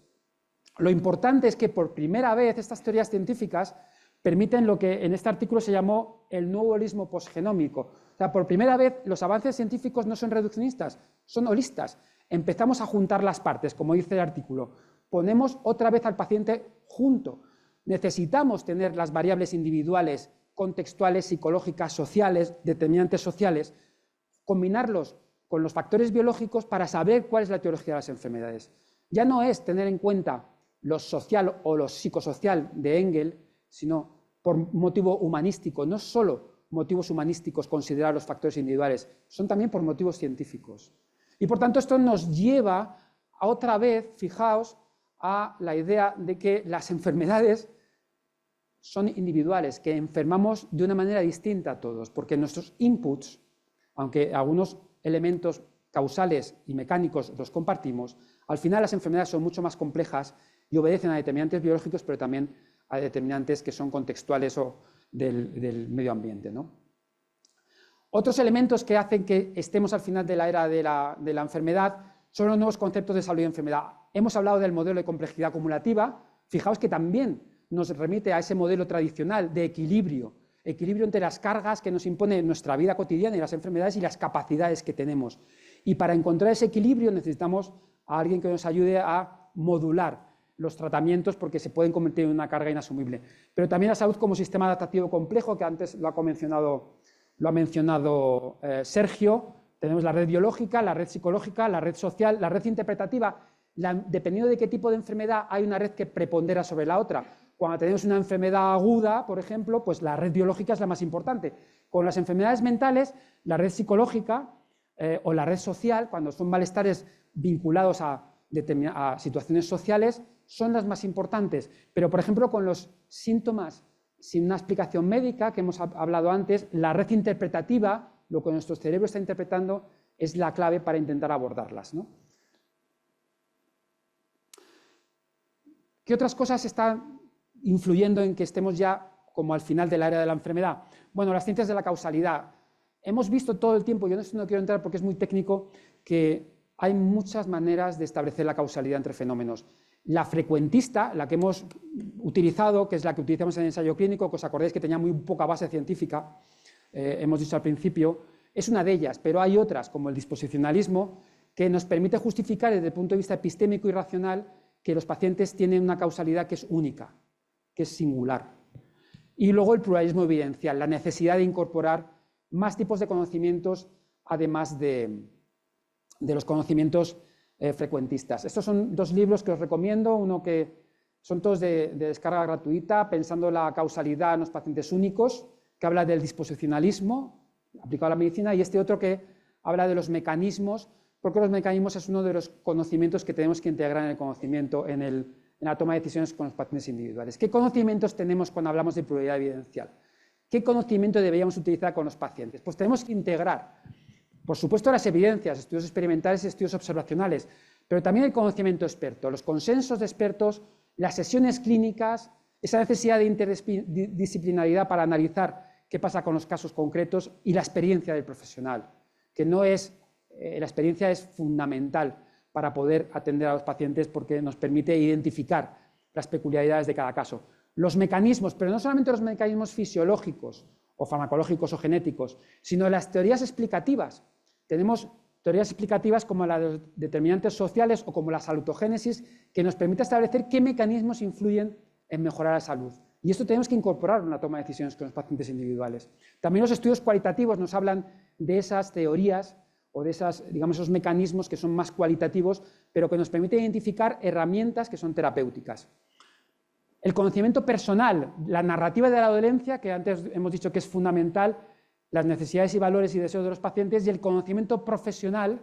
Lo importante es que por primera vez estas teorías científicas permiten lo que en este artículo se llamó el nuevo holismo posgenómico. O sea, por primera vez los avances científicos no son reduccionistas, son holistas. Empezamos a juntar las partes, como dice el artículo. Ponemos otra vez al paciente junto. Necesitamos tener las variables individuales, contextuales, psicológicas, sociales, determinantes sociales, combinarlos con los factores biológicos para saber cuál es la etiología de las enfermedades. Ya no es tener en cuenta lo social o lo psicosocial de Engel, sino por motivo humanístico, no solo motivos humanísticos considerar los factores individuales, son también por motivos científicos. Y por tanto esto nos lleva a otra vez, fijaos, a la idea de que las enfermedades son individuales, que enfermamos de una manera distinta a todos, porque nuestros inputs, aunque algunos elementos causales y mecánicos los compartimos, al final las enfermedades son mucho más complejas y obedecen a determinantes biológicos, pero también a determinantes que son contextuales o del medio ambiente, ¿no? Otros elementos que hacen que estemos al final de la era de la enfermedad son los nuevos conceptos de salud y enfermedad. Hemos hablado del modelo de complejidad acumulativa. Fijaos que también nos remite a ese modelo tradicional de equilibrio entre las cargas que nos impone nuestra vida cotidiana y las enfermedades y las capacidades que tenemos. Y para encontrar ese equilibrio necesitamos a alguien que nos ayude a modular los tratamientos, porque se pueden convertir en una carga inasumible. Pero también la salud como sistema adaptativo complejo, que antes lo ha mencionado Sergio. Tenemos la red biológica, la red psicológica, la red social, la red interpretativa. Dependiendo de qué tipo de enfermedad, hay una red que prepondera sobre la otra. Cuando tenemos una enfermedad aguda, por ejemplo, pues la red biológica es la más importante. Con las enfermedades mentales, la red psicológica o la red social, cuando son malestares vinculados a situaciones sociales, son las más importantes. Pero, por ejemplo, con los síntomas sin una explicación médica, que hemos hablado antes, la red interpretativa, lo que nuestro cerebro está interpretando, es la clave para intentar abordarlas, ¿no? ¿Qué otras cosas están influyendo en que estemos ya como al final de la era de la enfermedad? Bueno, las ciencias de la causalidad. Hemos visto todo el tiempo, yo en esto no quiero entrar porque es muy técnico, que hay muchas maneras de establecer la causalidad entre fenómenos. La frecuentista, la que hemos utilizado, que es la que utilizamos en el ensayo clínico, que os acordáis que tenía muy poca base científica, hemos dicho al principio, es una de ellas, pero hay otras, como el disposicionalismo, que nos permite justificar desde el punto de vista epistémico y racional que los pacientes tienen una causalidad que es única, que es singular. Y luego el pluralismo evidencial, la necesidad de incorporar más tipos de conocimientos, además de los conocimientos frecuentistas. Estos son dos libros que os recomiendo, uno que son todos de descarga gratuita, pensando la causalidad en los pacientes únicos, que habla del disposicionalismo aplicado a la medicina, y este otro que habla de los mecanismos, porque los mecanismos es uno de los conocimientos que tenemos que integrar en el conocimiento, en la toma de decisiones con los pacientes individuales. ¿Qué conocimientos tenemos cuando hablamos de pluralidad evidencial? ¿Qué conocimiento deberíamos utilizar con los pacientes? Pues tenemos que integrar, por supuesto, las evidencias, estudios experimentales y estudios observacionales, pero también el conocimiento experto, los consensos de expertos, las sesiones clínicas, esa necesidad de interdisciplinaridad para analizar qué pasa con los casos concretos y la experiencia del profesional, que no es, la experiencia es fundamental para poder atender a los pacientes porque nos permite identificar las peculiaridades de cada caso. Los mecanismos, pero no solamente los mecanismos fisiológicos o farmacológicos o genéticos, sino las teorías explicativas. Tenemos teorías explicativas como las de los determinantes sociales o como la salutogénesis, que nos permite establecer qué mecanismos influyen en mejorar la salud. Y esto tenemos que incorporarlo en la toma de decisiones con los pacientes individuales. También los estudios cualitativos nos hablan de esas teorías o de esos mecanismos que son más cualitativos, pero que nos permiten identificar herramientas que son terapéuticas. El conocimiento personal, la narrativa de la dolencia, que antes hemos dicho que es fundamental, las necesidades y valores y deseos de los pacientes, y el conocimiento profesional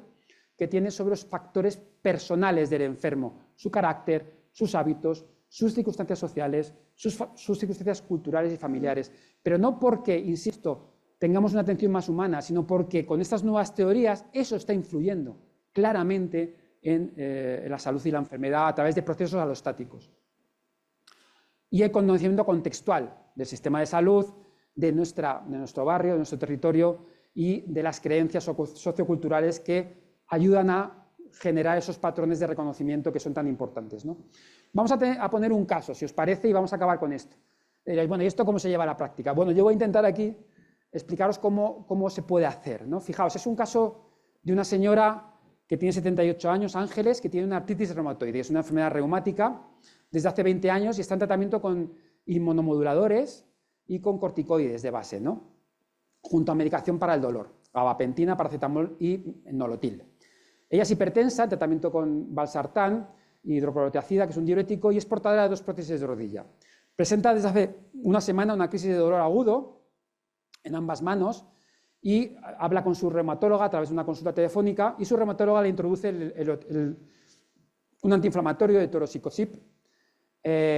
que tiene sobre los factores personales del enfermo, su carácter, sus hábitos, sus circunstancias sociales, sus circunstancias culturales y familiares. Pero no porque, insisto, tengamos una atención más humana, sino porque con estas nuevas teorías eso está influyendo claramente en la salud y la enfermedad a través de procesos alostáticos. Y el conocimiento contextual del sistema de salud, de nuestro barrio, de nuestro territorio y de las creencias socioculturales que ayudan a generar esos patrones de reconocimiento que son tan importantes, ¿no? Vamos a poner un caso, si os parece, y vamos a acabar con esto. Diréis, bueno, ¿y esto cómo se lleva a la práctica? Bueno, yo voy a intentar aquí explicaros cómo se puede hacer, ¿no? Fijaos, es un caso de una señora que tiene 78 años, Ángeles, que tiene una artritis reumatoide, es una enfermedad reumática desde hace 20 años y está en tratamiento con inmunomoduladores y con corticoides de base, ¿no? Junto a medicación para el dolor, gabapentina, paracetamol y nolotil. Ella es hipertensa, en tratamiento con valsartán y hidroproteacida, que es un diurético, y es portadora de 2 prótesis de rodilla. Presenta desde hace una semana una crisis de dolor agudo en ambas manos y habla con su reumatóloga a través de una consulta telefónica, y su reumatóloga le introduce un antiinflamatorio de torosicosip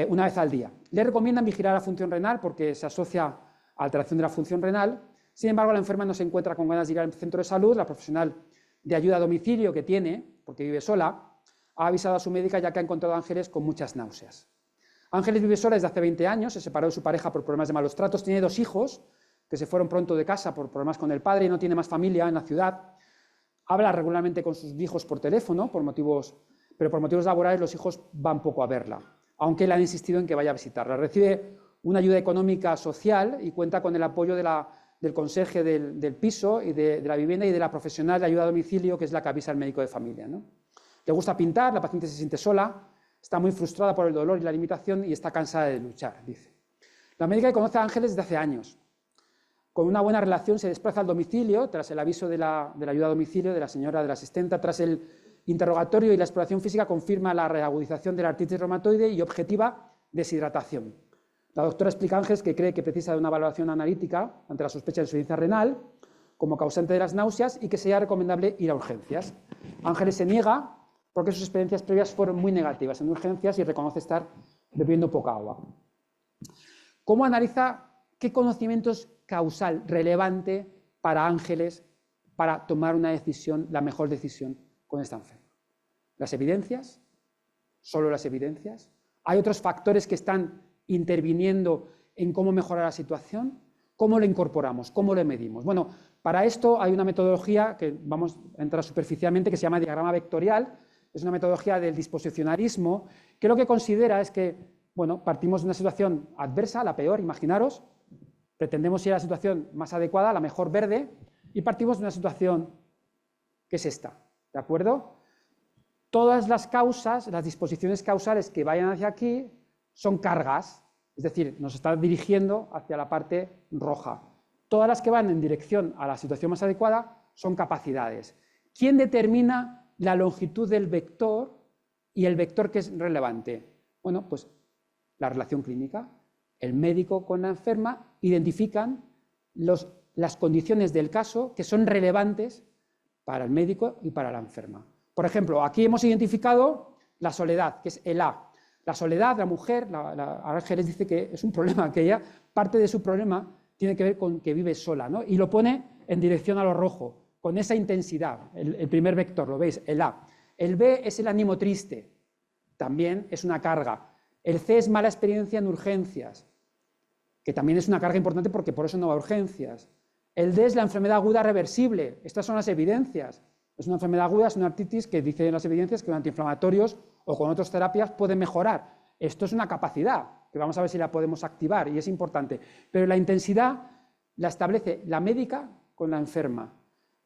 una vez al día. Le recomiendan vigilar la función renal porque se asocia a alteración de la función renal. Sin embargo, la enferma no se encuentra con ganas de ir al centro de salud. La profesional de ayuda a domicilio que tiene, porque vive sola, ha avisado a su médica ya que ha encontrado a Ángeles con muchas náuseas. Ángeles vive sola desde hace 20 años, se separó de su pareja por problemas de malos tratos, tiene 2 hijos que se fueron pronto de casa por problemas con el padre y no tiene más familia en la ciudad. Habla regularmente con sus hijos por teléfono, pero por motivos laborales los hijos van poco a verla, aunque le han insistido en que vaya a visitarla. Recibe una ayuda económica social y cuenta con el apoyo del conserje del piso y de la vivienda y de la profesional de ayuda a domicilio, que es la que avisa al médico de familia, ¿no? Le gusta pintar, la paciente se siente sola, está muy frustrada por el dolor y la limitación y está cansada de luchar, dice. La médica que conoce a Ángeles desde hace años. Con una buena relación se desplaza al domicilio, tras el aviso de la ayuda a domicilio, de la señora, de la asistenta, tras el interrogatorio y la exploración física confirma la reagudización de la artritis reumatoide y objetiva deshidratación. La doctora explica a Ángeles que cree que precisa de una valoración analítica ante la sospecha de insuficiencia renal como causante de las náuseas y que sería recomendable ir a urgencias. Ángeles se niega porque sus experiencias previas fueron muy negativas en urgencias y reconoce estar bebiendo poca agua. ¿Cómo analiza qué conocimiento es causal relevante para Ángeles para tomar una decisión, la mejor decisión con esta enferma? ¿Las evidencias? ¿Solo las evidencias? ¿Hay otros factores que están interviniendo en cómo mejorar la situación? ¿Cómo lo incorporamos? ¿Cómo lo medimos? Bueno, para esto hay una metodología que vamos a entrar superficialmente que se llama diagrama vectorial. Es una metodología del disposicionarismo que lo que considera es que, bueno, partimos de una situación adversa, la peor, imaginaros, pretendemos ir a la situación más adecuada, la mejor verde, y partimos de una situación que es esta, ¿de acuerdo? Todas las causas, las disposiciones causales que vayan hacia aquí son cargas, es decir, nos está dirigiendo hacia la parte roja. Todas las que van en dirección a la situación más adecuada son capacidades. ¿Quién determina la longitud del vector y el vector que es relevante? Bueno, pues la relación clínica. El médico con la enferma identifican las condiciones del caso que son relevantes para el médico y para la enferma. Por ejemplo, aquí hemos identificado la soledad, que es el A. La soledad, la mujer, Ángeles dice que es un problema, que ella, parte de su problema tiene que ver con que vive sola, ¿no? Y lo pone en dirección a lo rojo, con esa intensidad, el primer vector, lo veis, el A. El B es el ánimo triste, también es una carga. El C es mala experiencia en urgencias, que también es una carga importante porque por eso no va a urgencias. El D es la enfermedad aguda reversible. Estas son las evidencias. Es una enfermedad aguda, es una artritis que dicen las evidencias que con antiinflamatorios o con otras terapias pueden mejorar. Esto es una capacidad, que vamos a ver si la podemos activar y es importante. Pero la intensidad la establece la médica con la enferma.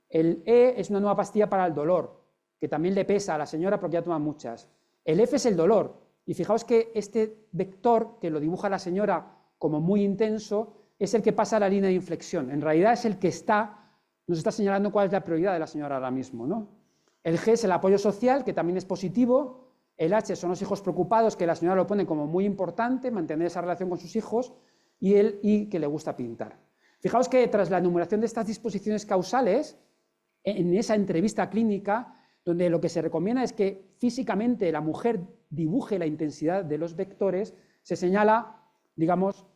El E es una nueva pastilla para el dolor, que también le pesa a la señora porque ya toma muchas. El F es el dolor. Y fijaos que este vector, que lo dibuja la señora como muy intenso, es el que pasa la línea de inflexión. En realidad es el que nos está señalando cuál es la prioridad de la señora ahora mismo, ¿no? El G es el apoyo social, que también es positivo. El H son los hijos preocupados, que la señora lo pone como muy importante, mantener esa relación con sus hijos. Y el I, que le gusta pintar. Fijaos que tras la enumeración de estas disposiciones causales, en esa entrevista clínica, donde lo que se recomienda es que físicamente la mujer dibuje la intensidad de los vectores, se señala, digamos,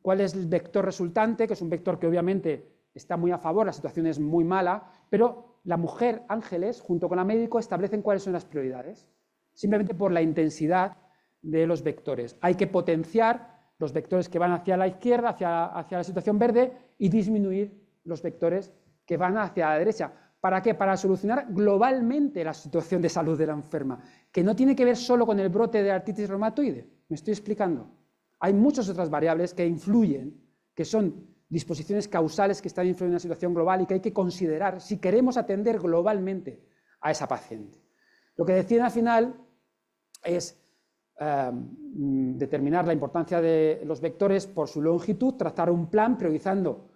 cuál es el vector resultante, que es un vector que obviamente está muy a favor, la situación es muy mala, pero la mujer, Ángeles, junto con la médico, establecen cuáles son las prioridades, simplemente por la intensidad de los vectores. Hay que potenciar los vectores que van hacia la izquierda, hacia la situación verde, y disminuir los vectores que van hacia la derecha. ¿Para qué? Para solucionar globalmente la situación de salud de la enferma, que no tiene que ver solo con el brote de artritis reumatoide. ¿Me estoy explicando? Hay muchas otras variables que influyen, que son disposiciones causales que están influyendo en la situación global y que hay que considerar si queremos atender globalmente a esa paciente. Lo que deciden al final es determinar la importancia de los vectores por su longitud, trazar un plan priorizando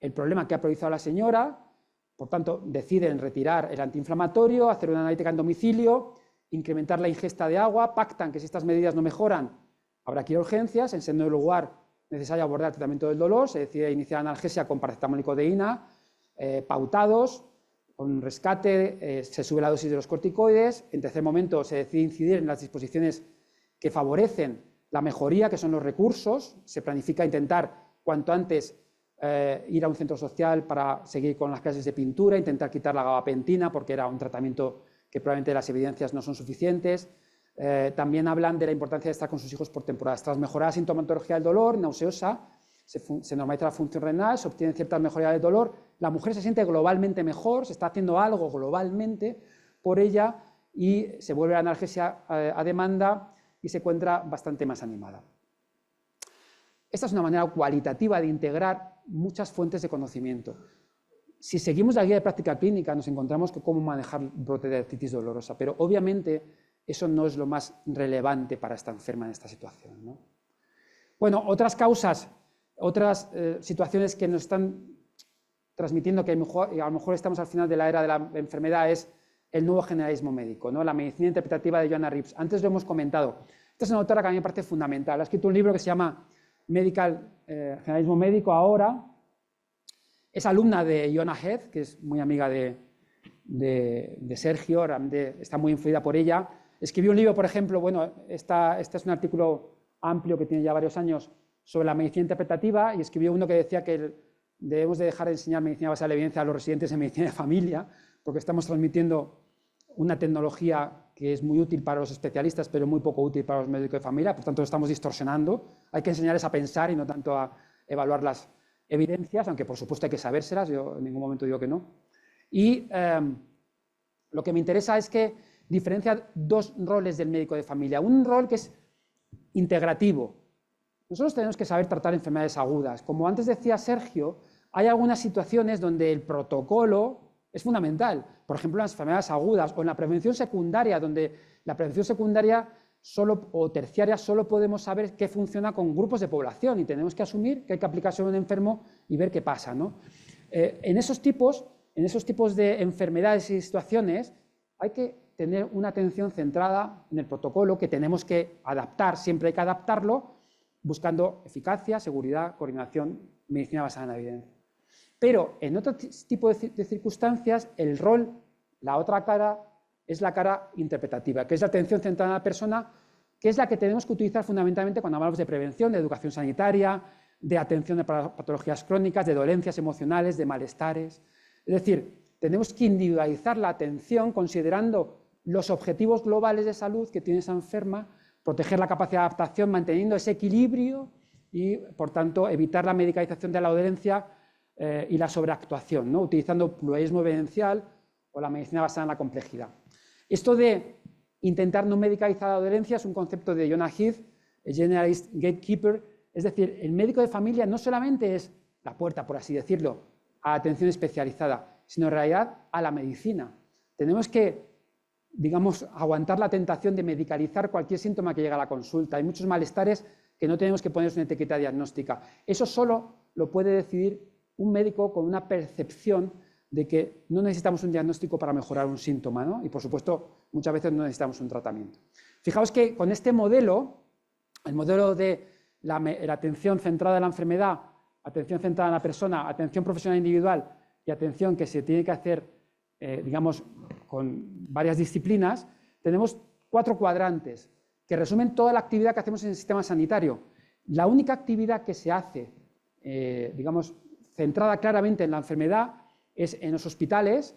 el problema que ha priorizado la señora. Por tanto, deciden retirar el antiinflamatorio, hacer una analítica en domicilio, incrementar la ingesta de agua, pactan que si estas medidas no mejoran, habrá que ir a urgencias. En segundo lugar, necesario abordar el tratamiento del dolor, se decide iniciar analgesia con paracetamol y codeína, pautados, con rescate, se sube la dosis de los corticoides. En tercer momento, se decide incidir en las disposiciones que favorecen la mejoría, que son los recursos. Se planifica intentar cuanto antes ir a un centro social para seguir con las clases de pintura, intentar quitar la gabapentina porque era un tratamiento que probablemente las evidencias no son suficientes. También hablan de la importancia de estar con sus hijos por temporadas. Tras mejorar la sintomatología del dolor, nauseosa, se normaliza la función renal, se obtienen ciertas mejorías del dolor, la mujer se siente globalmente mejor, se está haciendo algo globalmente por ella y se vuelve a la analgesia a demanda y se encuentra bastante más animada. Esta es una manera cualitativa de integrar muchas fuentes de conocimiento. Si seguimos la guía de práctica clínica, nos encontramos con cómo manejar el brote de artritis dolorosa, pero obviamente eso no es lo más relevante para esta enferma en esta situación, ¿no? Bueno, otras causas, otras situaciones que nos están transmitiendo que a lo mejor estamos al final de la era de la enfermedad es el nuevo generalismo médico, ¿no? La medicina interpretativa de Joanna Reeves. Antes lo hemos comentado. Esta es una autora que a mí me parece fundamental. Ha escrito un libro que se llama Medical Generalismo Médico ahora. Es alumna de Yonah Heath, que es muy amiga de Sergio, está muy influida por ella. Escribió un libro, por ejemplo, bueno, este es un artículo amplio que tiene ya varios años sobre la medicina interpretativa, y escribió uno que decía que debemos de dejar de enseñar medicina basada en la evidencia a los residentes en medicina de familia, porque estamos transmitiendo una tecnología que es muy útil para los especialistas, pero muy poco útil para los médicos de familia, por tanto lo estamos distorsionando. Hay que enseñarles a pensar y no tanto a evaluar las evidencias, aunque por supuesto hay que sabérselas, yo en ningún momento digo que no. Y lo que me interesa es que diferencia dos roles del médico de familia. Un rol que es integrativo. Nosotros tenemos que saber tratar enfermedades agudas. Como antes decía Sergio, hay algunas situaciones donde el protocolo es fundamental. Por ejemplo, en las enfermedades agudas o en la prevención secundaria, donde la prevención secundaria o terciaria solo podemos saber qué funciona con grupos de población y tenemos que asumir que hay que aplicarse a un enfermo y ver qué pasa, ¿no? En esos tipos de enfermedades y situaciones hay que tener una atención centrada en el protocolo que tenemos que adaptar, siempre hay que adaptarlo, buscando eficacia, seguridad, coordinación, medicina basada en la evidencia. Pero en otro tipo de circunstancias, el rol, la otra cara, es la cara interpretativa, que es la atención centrada en la persona, que es la que tenemos que utilizar fundamentalmente cuando hablamos de prevención, de educación sanitaria, de atención de patologías crónicas, de dolencias emocionales, de malestares. Es decir, tenemos que individualizar la atención considerando los objetivos globales de salud que tiene esa enferma, proteger la capacidad de adaptación manteniendo ese equilibrio y, por tanto, evitar la medicalización de la dolencia y la sobreactuación, ¿no? Utilizando pluralismo evidencial o la medicina basada en la complejidad. Esto de intentar no medicalizar la dolencia es un concepto de Jonah Heath, el Generalist Gatekeeper, es decir, el médico de familia no solamente es la puerta, por así decirlo, a la atención especializada, sino en realidad a la medicina. Tenemos que, digamos, aguantar la tentación de medicalizar cualquier síntoma que llega a la consulta. Hay muchos malestares que no tenemos que ponerles una etiqueta diagnóstica. Eso solo lo puede decidir un médico con una percepción de que no necesitamos un diagnóstico para mejorar un síntoma, ¿no? Y, por supuesto, muchas veces no necesitamos un tratamiento. Fijaos que con este modelo, el modelo de la atención centrada en la enfermedad, atención centrada en la persona, atención profesional individual y atención que se tiene que hacer, digamos, con varias disciplinas, tenemos 4 cuadrantes que resumen toda la actividad que hacemos en el sistema sanitario. La única actividad que se hace, digamos, centrada claramente en la enfermedad es en los hospitales,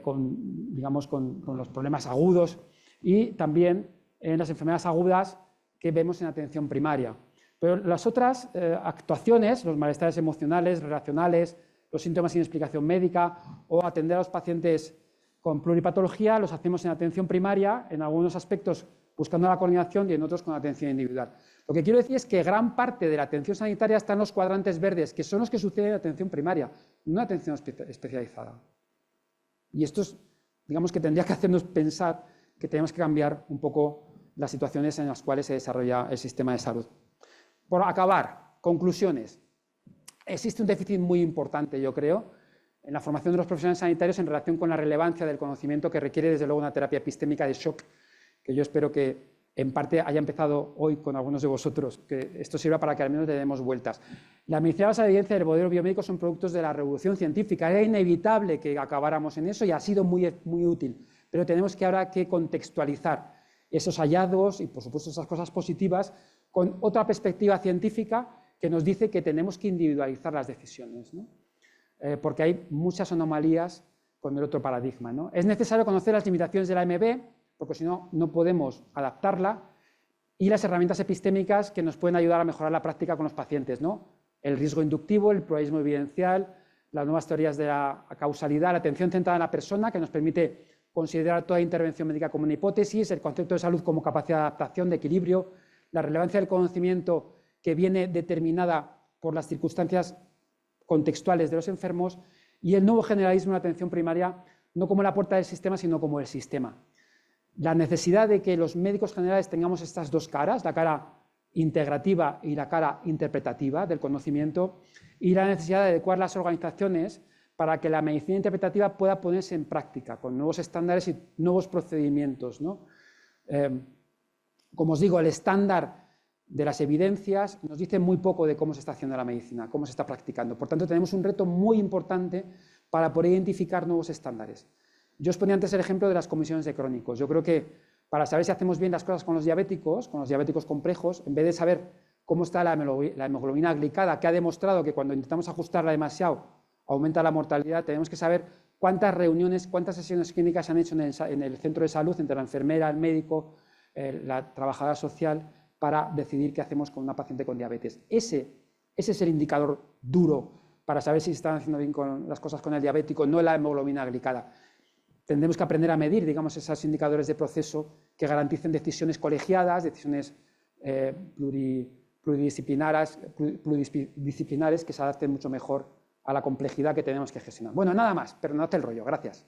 con los problemas agudos y también en las enfermedades agudas que vemos en atención primaria. Pero las otras actuaciones, los malestares emocionales, relacionales, los síntomas sin explicación médica o atender a los pacientes con pluripatología, los hacemos en atención primaria, en algunos aspectos buscando la coordinación y en otros con atención individual. Lo que quiero decir es que gran parte de la atención sanitaria está en los cuadrantes verdes, que son los que suceden en atención primaria, no en atención especializada. Y esto es, digamos, que tendría que hacernos pensar que tenemos que cambiar un poco las situaciones en las cuales se desarrolla el sistema de salud. Por acabar, conclusiones. Existe un déficit muy importante, yo creo, en la formación de los profesionales sanitarios en relación con la relevancia del conocimiento que requiere, desde luego, una terapia epistémica de shock, que yo espero que en parte haya empezado hoy con algunos de vosotros, que esto sirva para que al menos le demos vueltas. La medicina basada en evidencia y el modelo biomédico son productos de la revolución científica. Era inevitable que acabáramos en eso y ha sido muy útil, pero tenemos que ahora que contextualizar esos hallazgos y, por supuesto, esas cosas positivas con otra perspectiva científica que nos dice que tenemos que individualizar las decisiones, ¿no? Porque hay muchas anomalías con el otro paradigma, ¿no? Es necesario conocer las limitaciones de la AMB, porque si no, no podemos adaptarla, y las herramientas epistémicas que nos pueden ayudar a mejorar la práctica con los pacientes, ¿no? El riesgo inductivo, el pluralismo evidencial, las nuevas teorías de la causalidad, la atención centrada en la persona, que nos permite considerar toda intervención médica como una hipótesis, el concepto de salud como capacidad de adaptación, de equilibrio, la relevancia del conocimiento que viene determinada por las circunstancias contextuales de los enfermos, y el nuevo generalismo en la atención primaria, no como la puerta del sistema, sino como el sistema. La necesidad de que los médicos generales tengamos estas dos caras, la cara integrativa y la cara interpretativa del conocimiento, y la necesidad de adecuar las organizaciones para que la medicina interpretativa pueda ponerse en práctica con nuevos estándares y nuevos procedimientos, ¿no? Como os digo, el estándar de las evidencias nos dice muy poco de cómo se está haciendo la medicina, cómo se está practicando. Por tanto, tenemos un reto muy importante para poder identificar nuevos estándares. Yo os ponía antes el ejemplo de las comisiones de crónicos. Yo creo que para saber si hacemos bien las cosas con los diabéticos complejos, en vez de saber cómo está la hemoglobina glicada, que ha demostrado que cuando intentamos ajustarla demasiado aumenta la mortalidad, tenemos que saber cuántas reuniones, cuántas sesiones clínicas se han hecho en el centro de salud entre la enfermera, el médico, la trabajadora social, para decidir qué hacemos con una paciente con diabetes. Ese es el indicador duro para saber si se están haciendo bien las cosas con el diabético, no la hemoglobina glicada. Tendremos que aprender a medir, digamos, esos indicadores de proceso que garanticen decisiones colegiadas, decisiones pluridisciplinares, que se adapten mucho mejor a la complejidad que tenemos que gestionar. Bueno, nada más, perdonad el rollo, gracias.